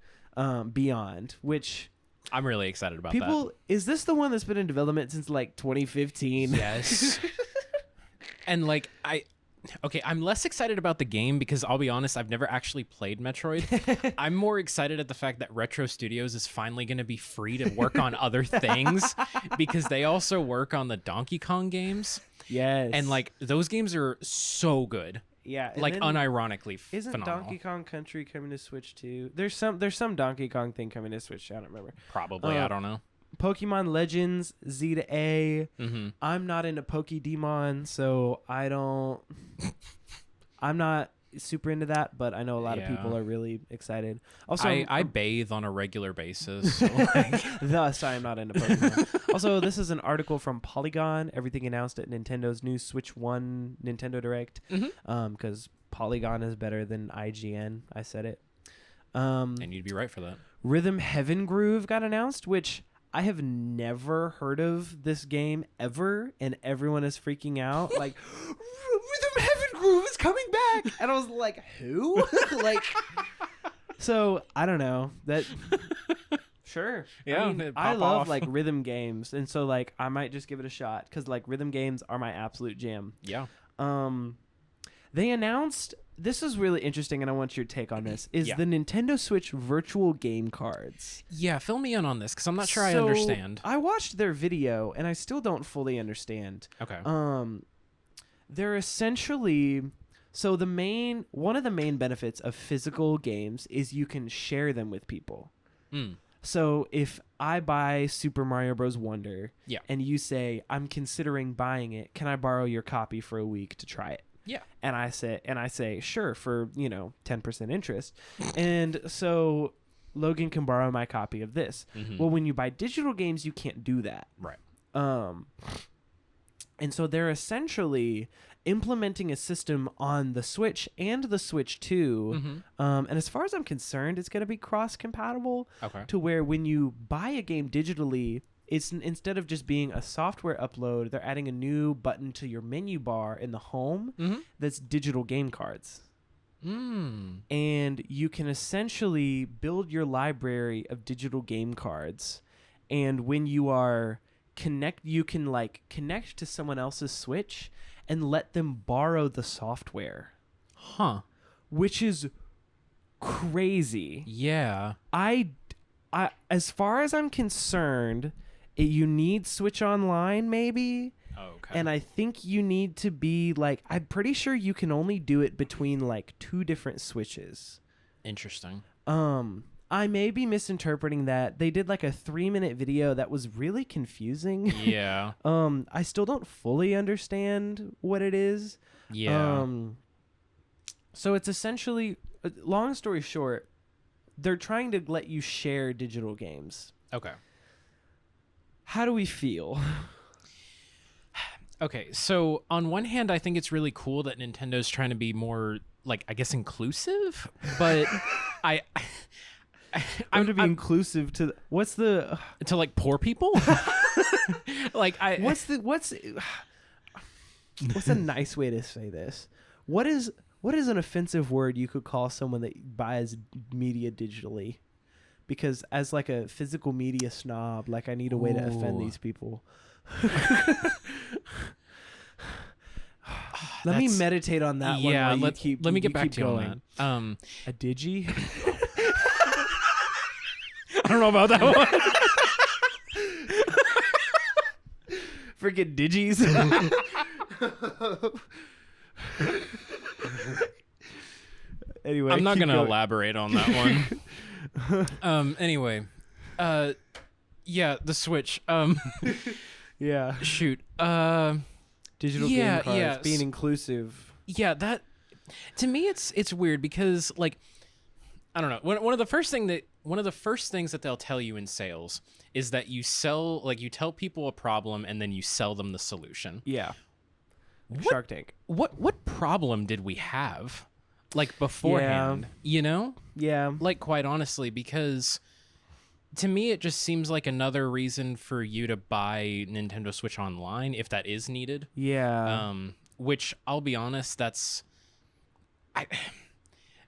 Beyond, which I'm really excited about that. Is this the one that's been in development since like 2015? Yes. And like I'm less excited about the game because I'll be honest, I've never actually played Metroid. I'm more excited at the fact that Retro Studios is finally going to be free to work on other things because they also work on the Donkey Kong games. Yes. And like those games are so good. Yeah, like unironically isn't phenomenal. Donkey Kong Country coming to Switch too? There's some Donkey Kong thing coming to Switch. I don't remember. Probably, I don't know. Pokemon Legends Z to A. I'm not into Pokédemon, so I'm not super into that, but I know a lot of people are really excited. Also, I bathe on a regular basis, so thus I am not into Pokemon. Also, this is an article from Polygon. Everything announced at Nintendo's new Switch 1 Nintendo Direct, because Polygon is better than IGN. I said it. And you'd be right for that. Rhythm Heaven Groove got announced, which I have never heard of this game ever, and everyone is freaking out. Like, Rhythm Heaven Groove is coming back, and I was like, who? Like, so I don't know that. Sure, yeah, I love like rhythm games, and so like I might just give it a shot because like rhythm games are my absolute jam. Yeah. They announced. This is really interesting, and I want your take on this, is the Nintendo Switch virtual game cards. Yeah, fill me in on this, because I'm not sure I understand. I watched their video, and I still don't fully understand. Okay. They're essentially... So one of the main benefits of physical games is you can share them with people. So if I buy Super Mario Bros. Wonder, and you say, I'm considering buying it, can I borrow your copy for a week to try it? Yeah. And I say, sure, for, 10% interest. And so Logan can borrow my copy of this. Well, when you buy digital games, you can't do that. Right. And so they're essentially implementing a system on the Switch and the Switch 2. And as far as I'm concerned, it's going to be cross-compatible to where when you buy a game digitally, it's instead of just being a software upload, they're adding a new button to your menu bar in the home that's digital game cards. And you can essentially build your library of digital game cards. And when you are you can like connect to someone else's Switch and let them borrow the software. Which is crazy. Yeah. I as far as I'm concerned, you need Switch Online, maybe. Okay. And I think you need to be like, I'm pretty sure you can only do it between like 2 different Switches. Interesting. I may be misinterpreting that. They did like a 3-minute video that was really confusing. Yeah. I still don't fully understand what it is. Yeah. So it's essentially, long story short, they're trying to let you share digital games. Okay. How do we feel? Okay, so on one hand, I think it's really cool that Nintendo's trying to be more, like, I guess, inclusive, but I'm to be inclusive to what's the to like poor people. Like what's what's a nice way to say this? What is an offensive word you could call someone that buys media digitally? Because as like a physical media snob, like I need a way to offend these people. Let me meditate on that one. Yeah, let me get back to you on that. A digi? I don't know about that one. Freaking digis. Anyway, I'm not going to elaborate on that one. Anyway, yeah, the Switch. Yeah. Shoot. Digital game cards, being inclusive. Yeah, that to me it's weird because like I don't know. One of the first things that they'll tell you in sales is that you tell people a problem and then you sell them the solution. Yeah. Shark Tank. What problem did we have like beforehand, you know? Yeah. Like quite honestly, because to me it just seems like another reason for you to buy Nintendo Switch Online if that is needed. Yeah. Which I'll be honest,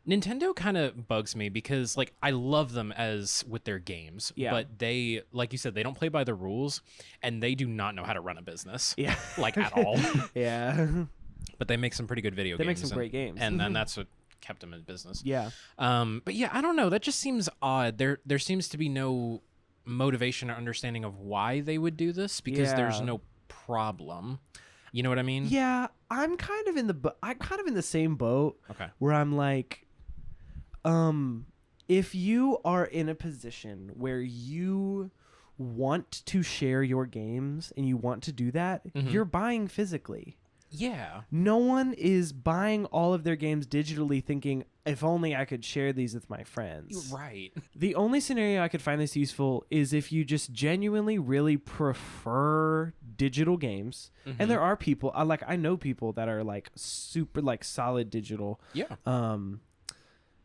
Nintendo kind of bugs me because like I love them as with their games, but they, like you said, they don't play by the rules and they do not know how to run a business. Yeah. Like at all. Yeah. But they make some pretty good video games. They make some great games. And then that's what kept them in business. Yeah. But yeah, I don't know. That just seems odd. There seems to be no motivation or understanding of why they would do this because there's no problem. You know what I mean? Yeah, I'm kind of in the same boat. Okay. Where I'm like, if you are in a position where you want to share your games and you want to do that, you're buying physically. Yeah. No one is buying all of their games digitally thinking, if only I could share these with my friends. Right. The only scenario I could find this useful is if you just genuinely really prefer digital games. And there are people, I know people that are like super like solid digital. Yeah.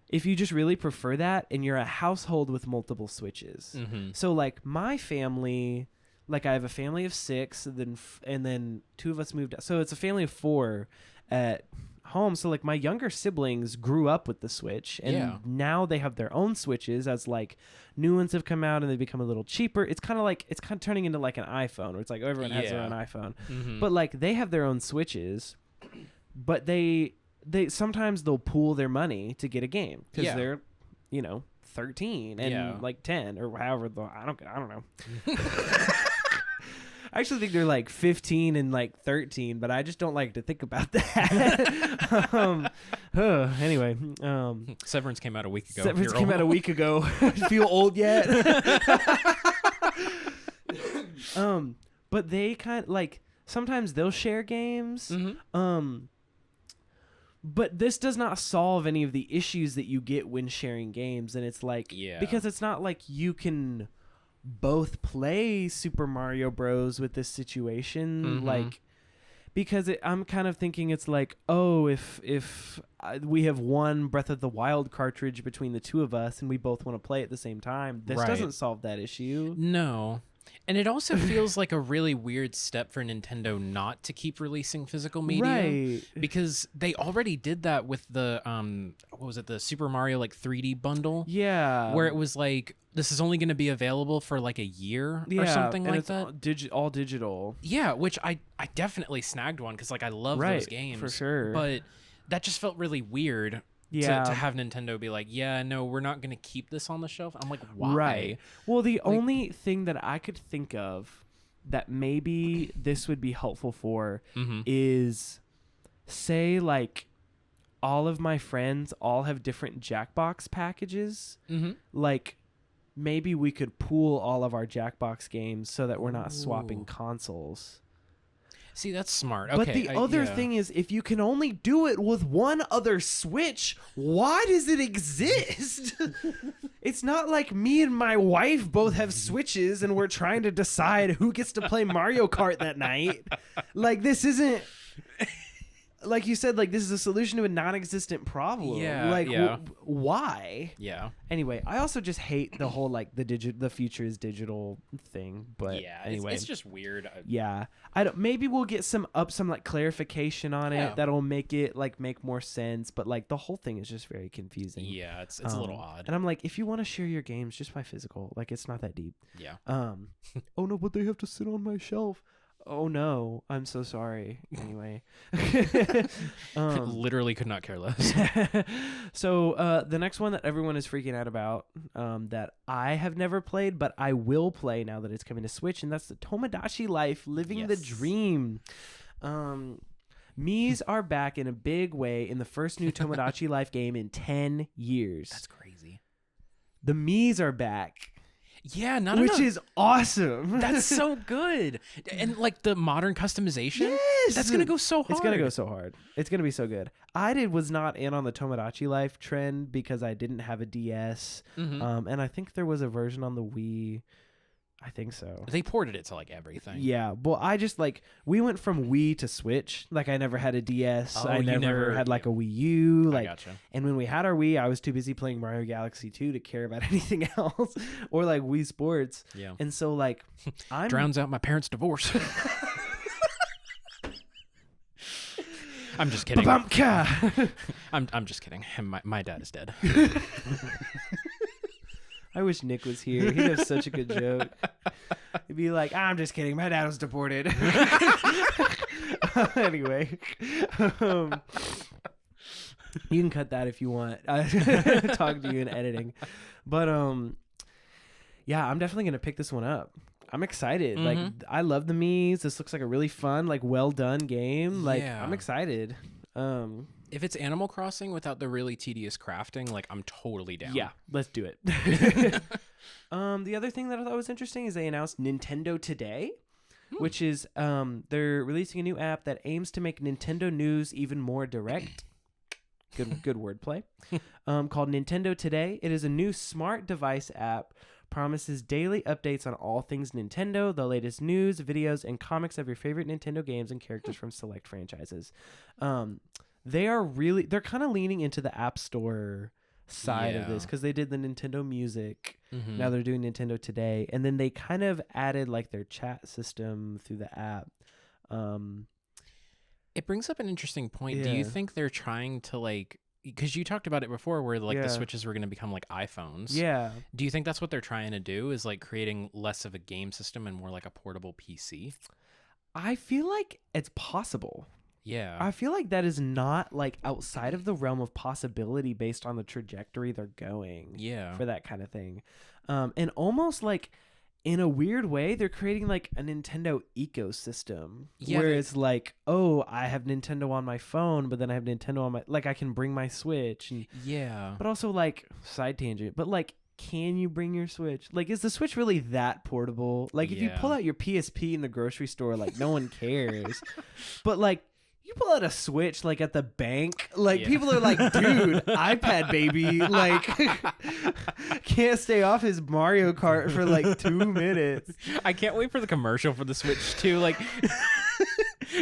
If you just really prefer that and you're a household with multiple Switches. So like my family... Like I have a family of 6, and then 2 of us moved out. So it's a family of 4 at home. So like my younger siblings grew up with the Switch, and now they have their own Switches as like new ones have come out and they become a little cheaper. It's kind of turning into like an iPhone, where it's like everyone has their own iPhone, but like they have their own Switches, but they sometimes they'll pool their money to get a game because they're 13 and like 10 or however. I don't know. I actually think they're like 15 and like 13, but I just don't like to think about that. Anyway, Severance came out a week ago. Severance came out a week ago. Feel old yet? But they kind of like sometimes they'll share games. But this does not solve any of the issues that you get when sharing games, and it's like because it's not like you can both play Super Mario Bros with this situation, like because I'm kind of thinking it's like, oh, if we have one Breath of the Wild cartridge between the two of us and we both want to play at the same time, this doesn't solve that issue. No. And it also feels like a really weird step for Nintendo not to keep releasing physical media. Right. Because they already did that with the, what was it, the Super Mario like 3D bundle? Yeah. Where it was like, this is only going to be available for like a year or something like that. All digital. Yeah, which I definitely snagged one because like I love those games. For sure. But that just felt really weird. To have Nintendo be like, yeah, no, we're not going to keep this on the shelf. I'm like, why? Right. Well, the only thing that I could think of that maybe this would be helpful for is, say, like, all of my friends all have different Jackbox packages. Like, maybe we could pool all of our Jackbox games so that we're not swapping consoles. See, that's smart. Okay, but the other thing is, if you can only do it with one other Switch, why does it exist? It's not like me and my wife both have Switches and we're trying to decide who gets to play Mario Kart that night. Like, this isn't... like you said, like this is a solution to a non-existent problem. Yeah, like yeah. why? Yeah. Anyway, I also just hate the whole like the future is digital thing. But Yeah, anyway, it's just weird. yeah, I don't. Maybe we'll get some like clarification on it that'll make it like make more sense. But like the whole thing is just very confusing. Yeah, it's a little odd. And I'm like, if you want to share your games, just buy physical. Like it's not that deep. Yeah. Oh no, but they have to sit on my shelf. Oh no, I'm so sorry. Anyway, literally could not care less. So the next one that everyone is freaking out about, that I have never played, but I will play now that it's coming to Switch, and that's the Tomodachi Life: Living the Dream. Mii's are back in a big way in the first new Tomodachi Life game in 10 years. That's crazy. The Mii's are back. Yeah, which is awesome. That's so good. And like the modern customization, yes, that's gonna go so hard. It's gonna go so hard. It's gonna be so good. I was not in on the Tomodachi Life trend because I didn't have a DS, and I think there was a version on the Wii. I think so. They ported it to like everything. Yeah, well, I just like we went from Wii to Switch. Like I never had a DS. I never had like a Wii U. Like, I gotcha. And when we had our Wii, I was too busy playing Mario Galaxy 2 to care about anything else, or like Wii Sports. Yeah. And so like, I'm drowns out my parents' divorce. I'm just kidding. I'm just kidding. My dad is dead. I wish Nick was here. He'd have such a good joke. He'd be like, I'm just kidding. My dad was deported. Anyway. You can cut that if you want. Talk to you in editing. But yeah, I'm definitely going to pick this one up. I'm excited. Like, I love the Mii's. This looks like a really fun, like, well done game. Like, I'm excited. If it's Animal Crossing without the really tedious crafting, like I'm totally down. Yeah, let's do it. The other thing that I thought was interesting is they announced Nintendo Today, which is they're releasing a new app that aims to make Nintendo news even more direct. Good wordplay. Called Nintendo Today. It is a new smart device app. Promises daily updates on all things Nintendo, the latest news, videos, and comics of your favorite Nintendo games and characters from select franchises. They're kind of leaning into the App Store side of this because they did the Nintendo Music. Now they're doing Nintendo Today, and then they kind of added like their chat system through the app. It brings up an interesting point. Do you think they're trying to like, because you talked about it before where like the Switches were going to become like iPhones. Yeah. Do you think that's what they're trying to do, is like creating less of a game system and more like a portable PC? I feel like it's possible. Yeah. I feel like that is not like outside of the realm of possibility based on the trajectory they're going. Yeah. For that kind of thing. And almost like in a weird way, they're creating like a Nintendo ecosystem where it's like, oh, I have Nintendo on my phone, but then I have Nintendo on my, like I can bring my Switch. And, but also like side tangent, but like, can you bring your Switch? Like, is the Switch really that portable? Like if you pull out your PSP in the grocery store, like no one cares. But like, you pull out a Switch like at the bank, like people are like, dude, iPad baby, like can't stay off his Mario Kart for like 2 minutes. I can't wait for the commercial for the Switch too. Like,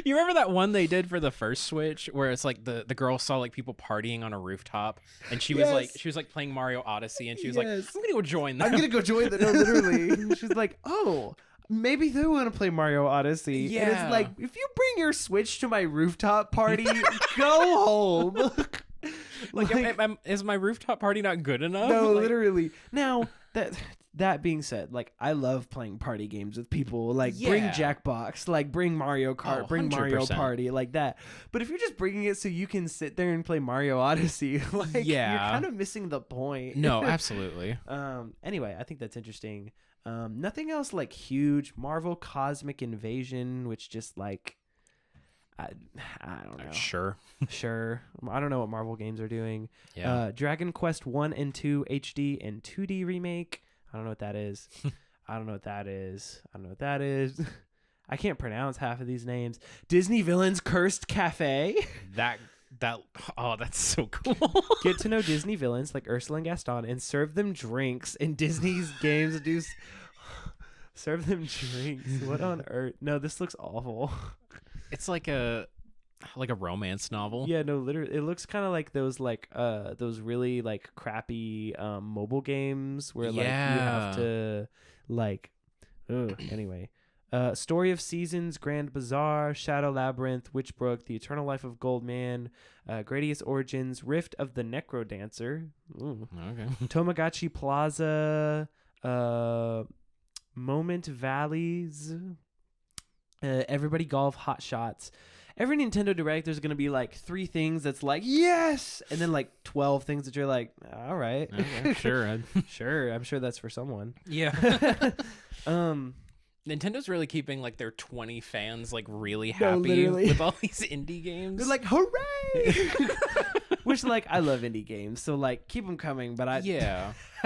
you remember that one they did for the first Switch where it's like the girl saw like people partying on a rooftop and she was like playing Mario Odyssey and she was like, I'm gonna go join them. I'm gonna go join them. No, literally. She's like, oh, maybe they want to play Mario Odyssey. Yeah. And it's like, if you bring your Switch to my rooftop party, go home. Is my rooftop party not good enough? No, literally. Now, that being said, like, I love playing party games with people. Like, bring Jackbox, like, bring Mario Kart, bring 100%. Mario Party, like that. But if you're just bringing it so you can sit there and play Mario Odyssey, like, you're kind of missing the point. No, absolutely. Anyway, I think that's interesting. Nothing else like huge. Marvel Cosmic Invasion, which just like I don't know. Sure. I don't know what Marvel games are doing. Yeah. Dragon Quest 1 and 2 HD and 2D remake. I don't know what that is. I don't know what that is. I can't pronounce half of these names. Disney Villains Cursed Cafe. That's so cool. Get to know Disney villains like Ursula and Gaston and serve them drinks in Disney's games. Serve them drinks. What on earth? No, this looks awful. It's like a like a romance novel. Yeah, no, literally, it looks kind of like those really like crappy mobile games where like you have to like. Anyway, Story of Seasons, Grand Bazaar, Shadow Labyrinth, Witchbrook, The Eternal Life of Goldman, Gradius Origins, Rift of the Necrodancer, Okay. Tomagachi Plaza, Moment Valleys, Everybody Golf, Hot Shots. Every Nintendo Direct, there's going to be like 3 things that's like, yes! And then like 12 things that you're like, all right. Okay, sure. Sure, I'm sure that's for someone. Yeah. Nintendo really keeping like their 20 fans like really happy with all these indie games. They're like, hooray! Which like I love indie games, so like keep them coming. But I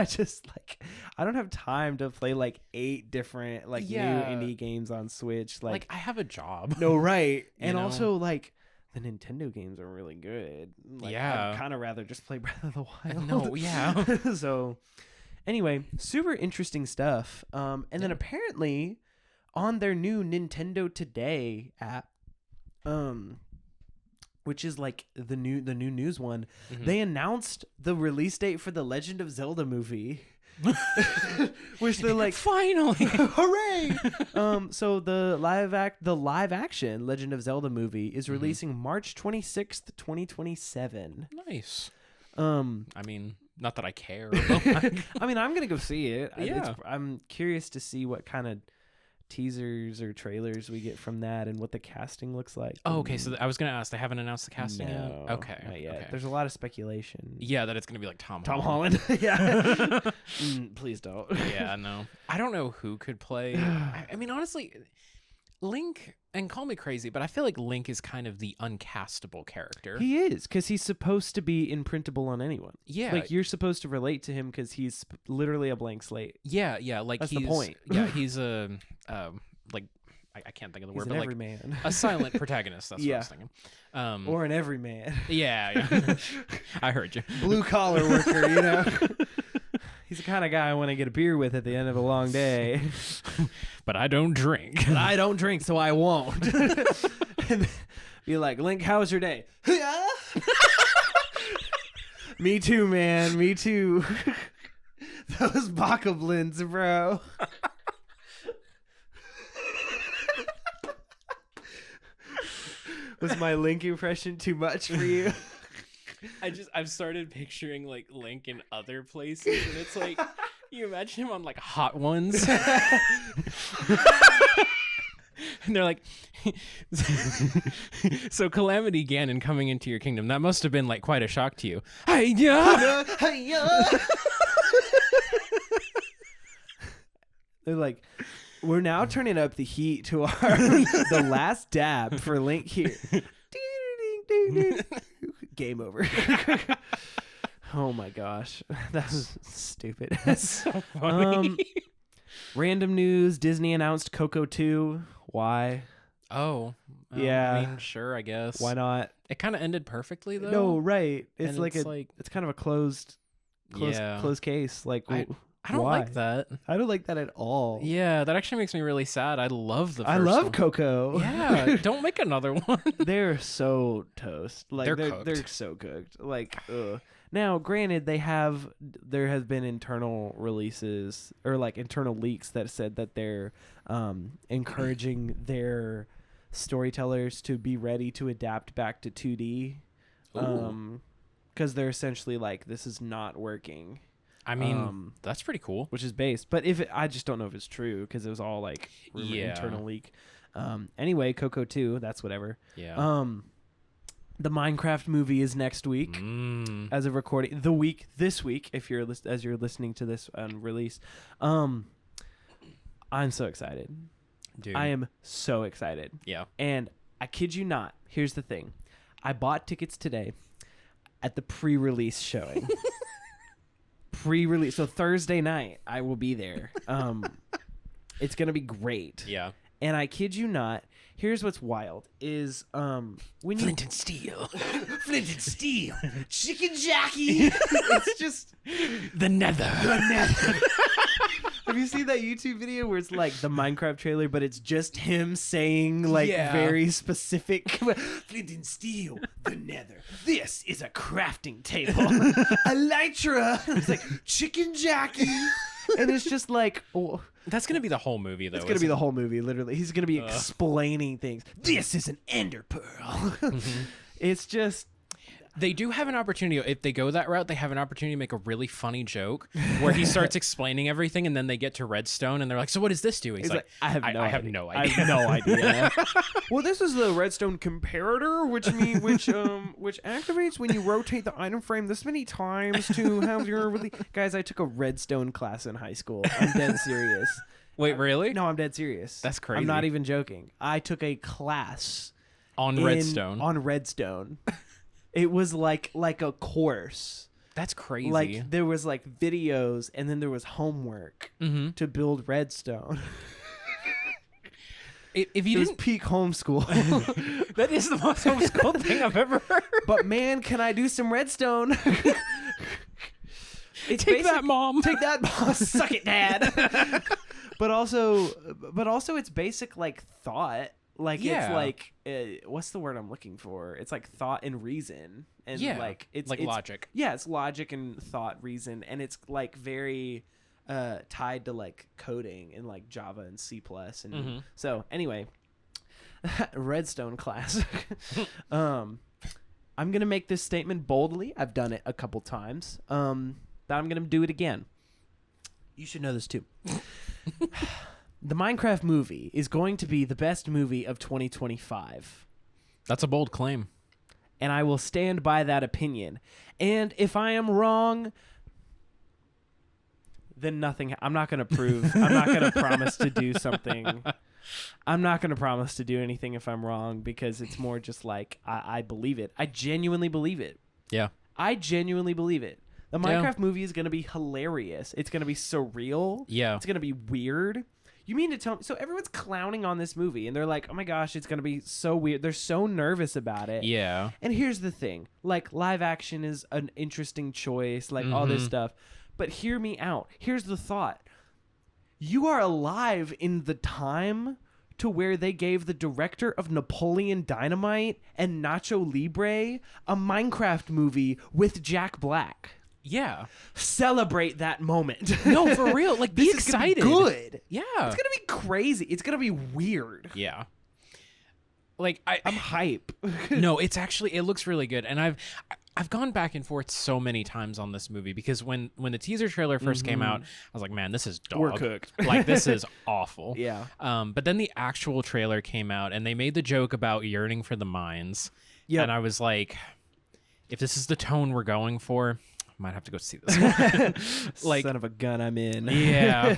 just like I don't have time to play like 8 different like new indie games on Switch. Like I have a job. No, right, and also like the Nintendo games are really good. Like, I'd kind of rather just play Breath of the Wild. No, yeah. So anyway, super interesting stuff. And then apparently on their new Nintendo Today app, which is like the new news one, they announced the release date for the Legend of Zelda movie. Which they're like, finally, hooray! So the live action Legend of Zelda movie is releasing March 26th, 2027. Nice. I mean, not that I care. I mean, I'm gonna go see it. Yeah. I'm curious to see what kind of teasers or trailers we get from that and what the casting looks like. Oh, okay. So I was gonna ask. They haven't announced the casting yet. Okay. Not yet. Okay. There's a lot of speculation. Yeah, that it's gonna be like Tom Holland. Yeah. Please don't. Yeah, no. I don't know who could play. I mean, honestly, Link, and call me crazy, but I feel like Link is kind of the uncastable character. He is, because he's supposed to be imprintable on anyone. Yeah. Like, you're supposed to relate to him because he's literally a blank slate. Yeah, like that's he's the point. Yeah, he's a like I can't think of the word, He's but like everyman. a silent protagonist. That's what I was thinking. Or an everyman. Yeah. I heard you. Blue collar worker, you know. He's the kind of guy I want to get a beer with at the end of a long day. But I don't drink. But I don't drink, so I won't. And be like, Link, how was your day? Me too, man. Me too. Those bokoblins, bro. Was my Link impression too much for you? I've started picturing like Link in other places, and it's like you imagine him on like Hot Ones. And they're like, so Calamity Ganon coming into your kingdom, that must have been like quite a shock to you. Hi-ya! They're like, we're now turning up the heat to the last dab for Link here. Game over. Oh my gosh, that was stupid. That's so funny. Random news: Disney announced Coco 2. Why? Oh, yeah. I mean, sure, I guess. Why not? It kind of ended perfectly though. No, right. It's And like it's kind of a closed case. Like, I don't like that. I don't like that at all. Yeah, that actually makes me really sad. I love the first I love one. Coco. Yeah, don't make another one. They're so toast. Like They're they're so cooked. Like, ugh. Now, granted, there has been internal releases or like internal leaks that said that they're encouraging their storytellers to be ready to adapt back to 2D. Because they're essentially like, this is not working. I mean, that's pretty cool. Which is based, but I just don't know if it's true because it was all like internal leak. Anyway, Coco 2, that's whatever. Yeah. The Minecraft movie is next week as of recording. This week, if you're as you're listening to this release. I'm so excited. Dude. I am so excited. Yeah. And I kid you not. Here's the thing. I bought tickets today at the pre-release showing. Pre-release. So Thursday night, I will be there. It's going to be great. Yeah. And I kid you not, here's what's wild is when Flint and Steel. Flint and Steel. Chicken Jockey. It's just the Nether. The Nether. Have you seen that YouTube video where it's like the Minecraft trailer, but it's just him saying like very specific flint and steel, the nether. This is a crafting table. Elytra. It's like chicken Jackie. And it's just like, oh. That's going to be the whole movie, though. It's going to be the whole movie, literally. He's going to be explaining things. This is an ender pearl. It's just... They do have an opportunity. If they go that route, they have an opportunity to make a really funny joke where he starts explaining everything, and then they get to Redstone, and they're like, so what does this do? He's like, I have no idea. I have no idea. Well, this is the Redstone comparator, which activates when you rotate the item frame this many times to have your... Guys, I took a Redstone class in high school. I'm dead serious. Wait, really? No, I'm dead serious. That's crazy. I'm not even joking. I took a class on Redstone. On Redstone. It was like a course. That's crazy. Like there was like videos, and then there was homework to build Redstone. If you didn't peak homeschool, that is the most homeschool thing I've ever heard. But man, can I do some Redstone? Take that, Mom. Take that, Mom. Suck it, Dad. But also, it's basic like thought. Like it's like what's the word I'm looking for? It's like thought and reason, and like it's logic. Yeah, it's logic and thought, reason, and it's like very tied to like coding in like Java and C++. And so anyway, Redstone class. I'm gonna make this statement boldly. I've done it a couple times. But I'm gonna do it again. You should know this too. The Minecraft movie is going to be the best movie of 2025. That's a bold claim. And I will stand by that opinion. And if I am wrong, then nothing. I'm not going to promise to do something. I'm not going to promise to do anything if I'm wrong, because it's more just like I believe it. I genuinely believe it. Yeah. I genuinely believe it. The Minecraft movie is going to be hilarious. It's going to be surreal. Yeah. It's going to be weird. You mean to tell me? So everyone's clowning on this movie, and they're like, "Oh my gosh, it's gonna be so weird." They're so nervous about it. Yeah. And here's the thing: like, live action is an interesting choice, like all this stuff. But hear me out. Here's the thought: you are alive in the time to where they gave the director of Napoleon Dynamite and Nacho Libre a Minecraft movie with Jack Black. Yeah. Celebrate that moment. No, for real. Like, be excited. Gonna be good. Yeah. It's going to be crazy. It's going to be weird. Yeah. Like, I'm hype. No, it looks really good. And I've gone back and forth so many times on this movie, because when the teaser trailer first came out, I was like, man, this is dog. We're cooked. Like, this is awful. Yeah. But then the actual trailer came out, and they made the joke about yearning for the mines. Yeah. And I was like, if this is the tone we're going for, might have to go see this one. Like, son of a gun, I'm in. Yeah.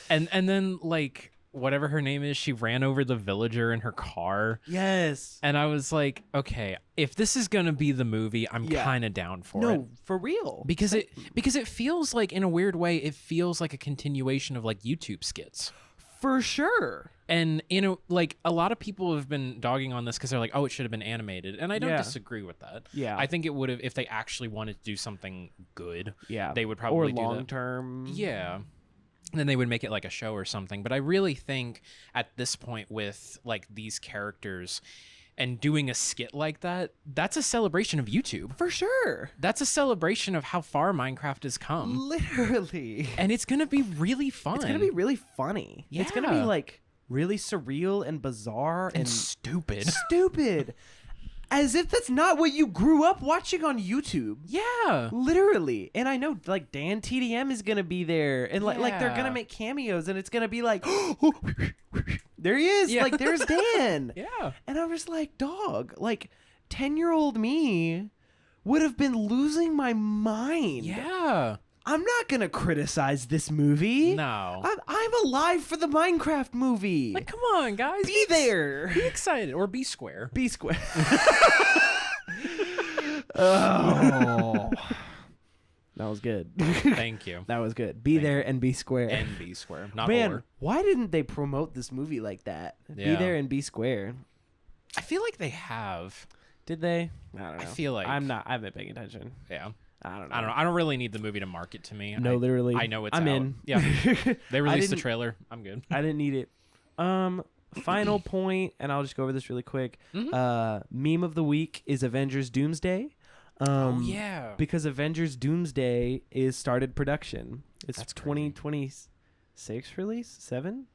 and then like whatever her name is, she ran over the villager in her car. Yes. And I was like, okay, if this is gonna be the movie, I'm kind of down for it. No, for real. Because it feels like, in a weird way, it feels like a continuation of like YouTube skits. For sure. And, you know, like, a lot of people have been dogging on this because they're like, oh, it should have been animated. And I don't disagree with that. Yeah. I think it would have, if they actually wanted to do something good, yeah, they would probably do that. Or long-term. Yeah. And then they would make it like a show or something. But I really think at this point with, like, these characters and doing a skit like that, that's a celebration of YouTube. For sure. That's a celebration of how far Minecraft has come. Literally. And it's going to be really fun. It's going to be really funny. Yeah. It's going to be, like, really surreal and bizarre and stupid. Stupid. As if that's not what you grew up watching on YouTube. Yeah. Literally. And I know, like, Dan TDM is going to be there. And, like they're going to make cameos. And it's going to be like, there he is. Yeah. Like, there's Dan. Yeah. And I was like, dog, like, 10-year-old me would have been losing my mind. Yeah. I'm not going to criticize this movie. No. I'm alive for the Minecraft movie. Like, come on, guys. Be there. Be excited. Or be square. Be square. Oh. That was good. Thank you. That was good. Be there and be square. And be square. Not Man, or. Why didn't they promote this movie like that? Yeah. Be there and be square. I feel like they have. Did they? I don't know. I feel like I haven't been paying attention. Yeah. I don't know. I don't really need the movie to market to me. No, literally. I know it's I'm out. in. Yeah. They released the trailer. I'm good. I didn't need it. Final point, and I'll just go over this really quick. Meme of the week is Avengers Doomsday. Yeah. Because Avengers Doomsday is started production. It's That's 2026 release? 7?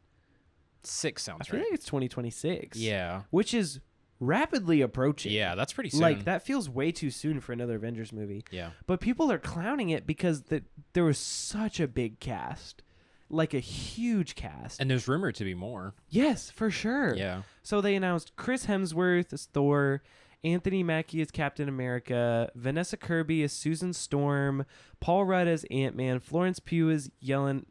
6 sounds I feel right. like it's 2026. Yeah. Which is rapidly approaching. Yeah, that's pretty soon. Like, that feels way too soon for another Avengers movie. Yeah. But people are clowning it because there was such a big cast. Like a huge cast. And there's rumored to be more. Yes, for sure. Yeah. So they announced Chris Hemsworth as Thor, Anthony Mackie as Captain America, Vanessa Kirby as Susan Storm, Paul Rudd as Ant-Man, Florence Pugh as Yelena?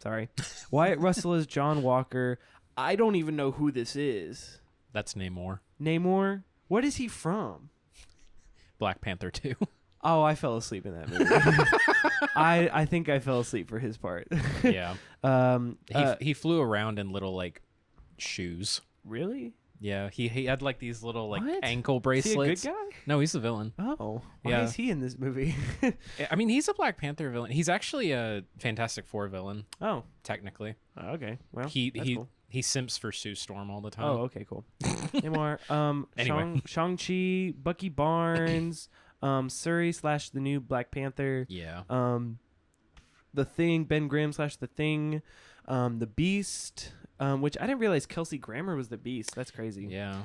Sorry. Wyatt Russell as John Walker. I don't even know who this is. That's Namor. Namor? What is he from? Black Panther 2. Oh, I fell asleep in that movie. I think I fell asleep for his part. Yeah. He flew around in little like shoes. Really? Yeah. He had like these little like What? ankle Is he a bracelets. good guy? No, he's the villain. Oh. Why Yeah. is he in this movie? I mean, he's a Black Panther villain. He's actually a Fantastic Four villain, Oh. technically. Okay. Well, that's cool. He simps for Sue Storm all the time. Oh, okay, cool. Anymore. Anyway. Shang-Chi, Bucky Barnes, Suri / the new Black Panther. Yeah. The Thing, Ben Grimm / the Thing, the Beast, which I didn't realize Kelsey Grammer was the Beast. That's crazy. Yeah.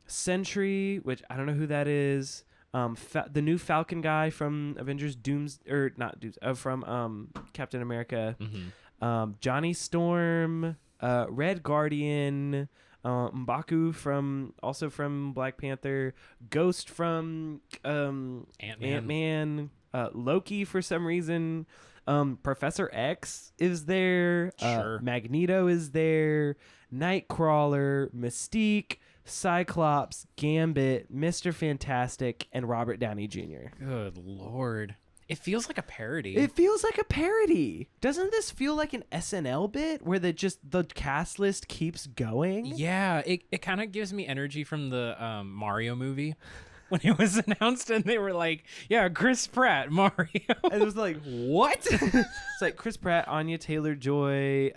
Sentry, which I don't know who that is. The new Falcon guy from Avengers from Captain America. Mm-hmm. Johnny Storm, Red Guardian, M'Baku from Black Panther, Ghost from Ant-Man, Loki for some reason, Professor X is there, Sure. Magneto is there, Nightcrawler, Mystique, Cyclops, Gambit, Mr. Fantastic, and Robert Downey Jr. Good Lord. It feels like a parody. It feels like a parody. Doesn't this feel like an SNL bit where the cast list keeps going? Yeah, it kind of gives me energy from the Mario movie when it was announced and they were like, yeah, Chris Pratt, Mario. And it was like, what? It's like Chris Pratt, Anya Taylor-Joy,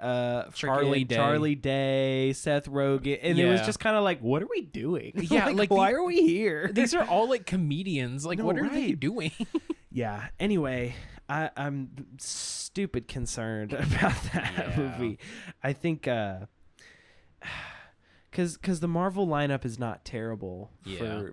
Charlie Day, Seth Rogen. And it was just kind of like, what are we doing? Yeah, like why are we here? These are all like comedians. Like, No, what are they right. doing? Yeah. Anyway, I'm stupid concerned about that movie. I think because the Marvel lineup is not terrible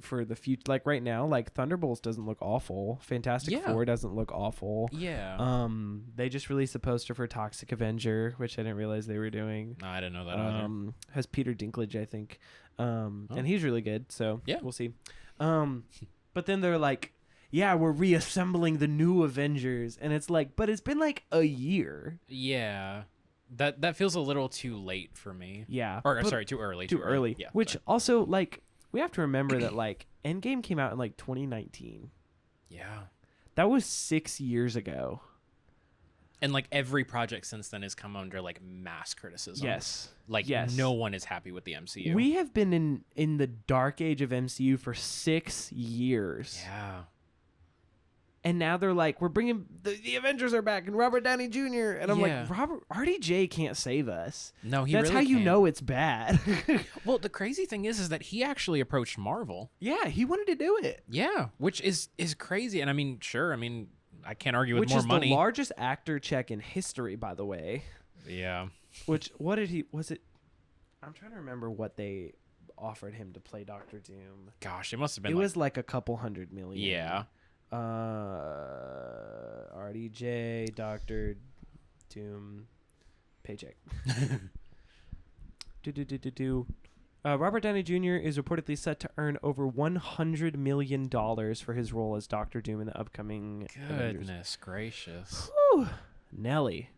for the future. Like right now, like Thunderbolts doesn't look awful. Fantastic Four doesn't look awful. Yeah. They just released a poster for Toxic Avenger, which I didn't realize they were doing. No, I didn't know that either. Has Peter Dinklage, I think, and he's really good. So Yeah. we'll see. But then they're like, yeah, we're reassembling the new Avengers, and it's like, but it's been like a year. Yeah. That feels a little too late for me. Yeah. Or but sorry, too early. Too early. Yeah. Which sorry. also, like, we have to remember that, like, Endgame came out in, like, 2019. Yeah. That was 6 years ago. And like every project since then has come under like mass criticism. Yes. Like no one is happy with the MCU. We have been in the dark age of MCU for 6 years. Yeah. And now they're like, we're bringing the Avengers are back and Robert Downey Jr. And I'm like, RDJ can't save us. No, he That's really how you can't. know it's bad. Well, the crazy thing is that he actually approached Marvel. Yeah, he wanted to do it. Yeah, which is crazy. And I mean, sure, I mean, I can't argue with Which more is money. the largest actor check in history, by the way. Yeah. Which, what did he, was it, I'm trying to remember what they offered him to play Doctor Doom. Gosh, it must have been. It was like a couple $100 million. Yeah. RDJ, Doctor Doom, paycheck. Robert Downey Jr. is reportedly set to earn over $100 million for his role as Doctor Doom in the upcoming Goodness Avengers. gracious. Whew. Nelly.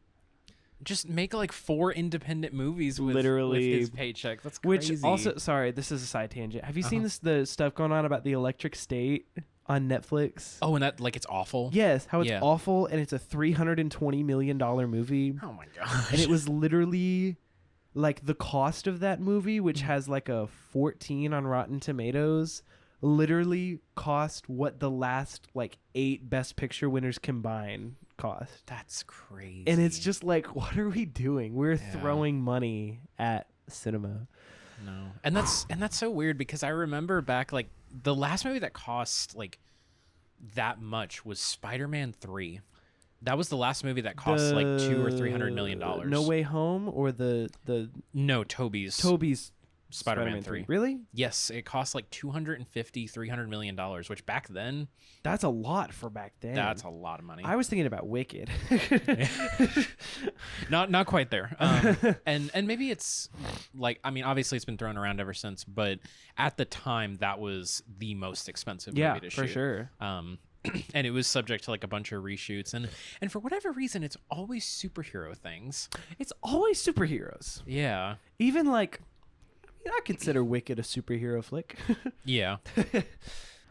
Just make like 4 independent movies with, Literally. with his paycheck. That's crazy. Which also, sorry, this is a side tangent. Have you seen the stuff going on about the Electric State on Netflix? Oh, and that like it's awful. Yes, how it's awful, and it's a $320 million movie. Oh my gosh. And it was literally like the cost of that movie, which has like a 14 on Rotten Tomatoes, literally cost what the last like 8 Best Picture winners combined cost. That's crazy. And it's just like, what are we doing? We're throwing money at cinema. No. And that's so weird because I remember back, like, the last movie that cost like that much was Spider-Man 3. That was the last movie that cost like $200 or $300 million. No Way Home or no, Tobey's Spider-Man 3. Really? Yes, it cost like $250-300 million, which back then, that's a lot for back then. That's a lot of money. I was thinking about Wicked. Not quite there. And maybe it's like, I mean, obviously it's been thrown around ever since, but at the time that was the most expensive movie to shoot. For sure. And it was subject to like a bunch of reshoots, and for whatever reason, it's always superhero things. It's always superheroes. Yeah. Even like, I consider Wicked a superhero flick. Yeah.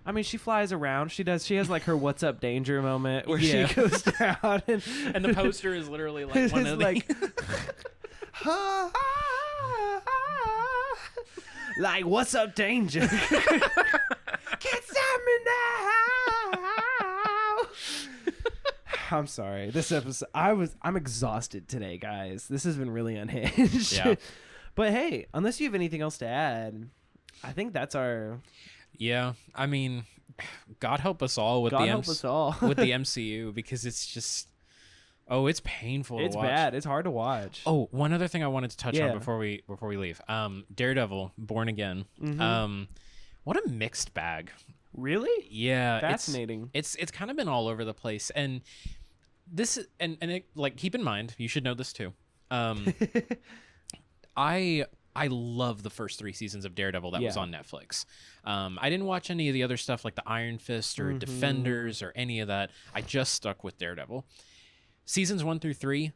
I mean, she flies around. She has like her "What's Up, Danger" moment where she goes down, and the poster is literally like one of like, like "What's up, Danger." Can't stop me now. I'm sorry. This episode, I'm exhausted today, guys. This has been really unhinged. Yeah. But hey, unless you have anything else to add, I think that's our. Yeah, I mean, God help us all with us all. with the MCU, because it's just, it's painful. It's to watch. bad. It's hard to watch. Oh, one other thing I wanted to touch on before we leave. Daredevil, Born Again. Mm-hmm. What a mixed bag. Really? Yeah, fascinating. It's kind of been all over the place, and this and it, like, keep in mind, you should know this too. I love the first 3 seasons of Daredevil that was on Netflix. I didn't watch any of the other stuff like the Iron Fist or Defenders or any of that. I just stuck with Daredevil. Seasons 1 through 3,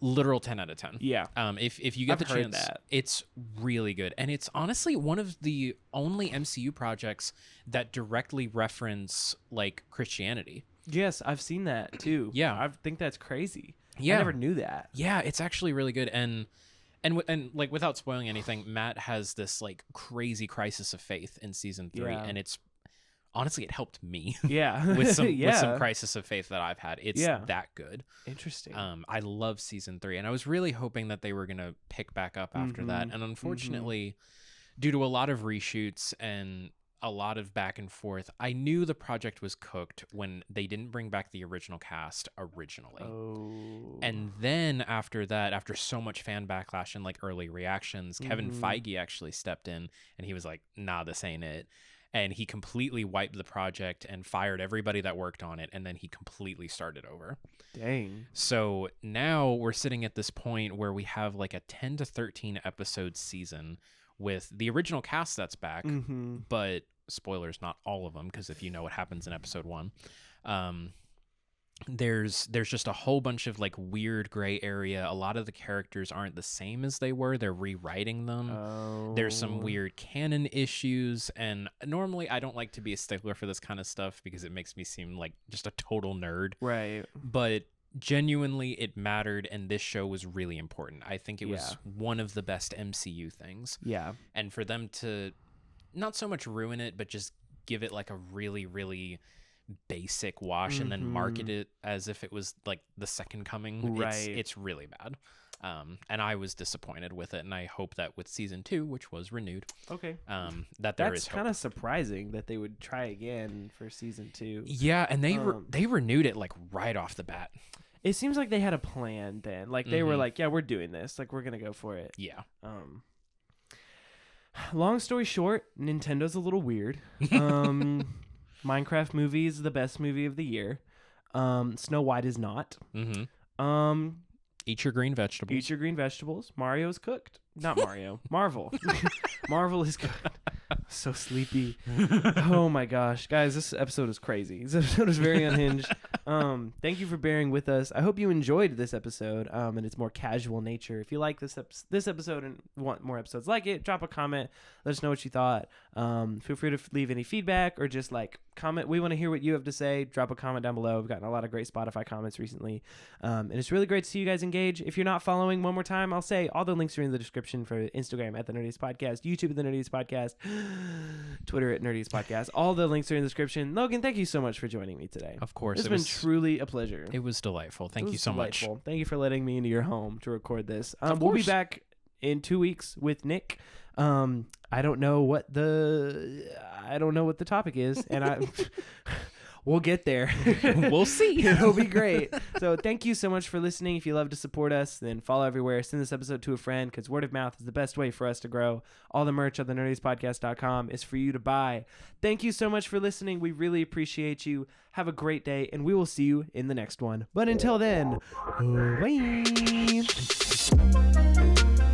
literal 10 out of 10. Yeah. If you get I've the heard chance, that. it's really good. And it's honestly one of the only MCU projects that directly reference like Christianity. Yes, I've seen that too. Yeah. I think that's crazy. Yeah. I never knew that. Yeah, it's actually really good. And like, without spoiling anything, Matt has this like crazy crisis of faith in season 3, and it's honestly, it helped me. Yeah. with some crisis of faith that I've had. It's that good. Interesting. I love season 3, and I was really hoping that they were gonna pick back up after that, and unfortunately, due to a lot of reshoots and a lot of back and forth, I knew the project was cooked when they didn't bring back the original cast originally. Oh. And then after that, after so much fan backlash and like early reactions, Kevin Feige actually stepped in, and he was like, nah, this ain't it. And he completely wiped the project and fired everybody that worked on it, and then he completely started over. Dang. So now we're sitting at this point where we have like a 10 to 13 episode season with the original cast that's back, but spoilers, not all of them, because if you know what happens in episode 1, there's just a whole bunch of like weird gray area. A lot of the characters aren't the same as they were. They're rewriting them. There's some weird canon issues, and normally I don't like to be a stickler for this kind of stuff because it makes me seem like just a total nerd. Right. But genuinely, it mattered, and this show was really important. I think it was one of the best MCU things. Yeah. And for them to not so much ruin it, but just give it like a really, really basic wash and then market it as if it was like the second coming. Right. It's really bad. And I was disappointed with it, and I hope that with season 2, which was renewed, okay, that there is that's hope. kind of surprising that they would try again for season 2. Yeah, and they renewed it like right off the bat. It seems like they had a plan then. Like they were like, yeah, we're doing this. Like we're gonna go for it. Yeah. Long story short, Nintendo's a little weird. Minecraft movie is the best movie of the year. Snow White is not. Eat your green vegetables. Eat your green vegetables. Mario's cooked. Not Mario. Marvel. Marvel is cooked. So sleepy. Oh my gosh. Guys, this episode is crazy. This episode is very unhinged. Thank you for bearing with us. I hope you enjoyed this episode and its more casual nature. If you like this episode and want more episodes like it, drop a comment. Let us know what you thought. Feel free to leave any feedback or just like comment. We want to hear what you have to say. Drop a comment down below. We've gotten a lot of great Spotify comments recently. And it's really great to see you guys engage. If you're not following, one more time, I'll say all the links are in the description for Instagram at the Nerdiest Podcast, YouTube at the Nerdiest Podcast, Twitter at Nerdiest Podcast. All the links are in the description. Logan, thank you so much for joining me today. Of course. It's been truly a pleasure. It was delightful. Thank you so much. Thank you for letting me into your home to record this. We'll be back in 2 weeks with Nick. I don't know what the topic is, and we'll get there. We'll see. It'll be great. So thank you so much for listening. If you love to support us, then follow everywhere. Send this episode to a friend because word of mouth is the best way for us to grow. All the merch on the nerdiestpodcast.com is for you to buy. Thank you so much for listening. We really appreciate you. Have a great day, and we will see you in the next one. But until then, bye.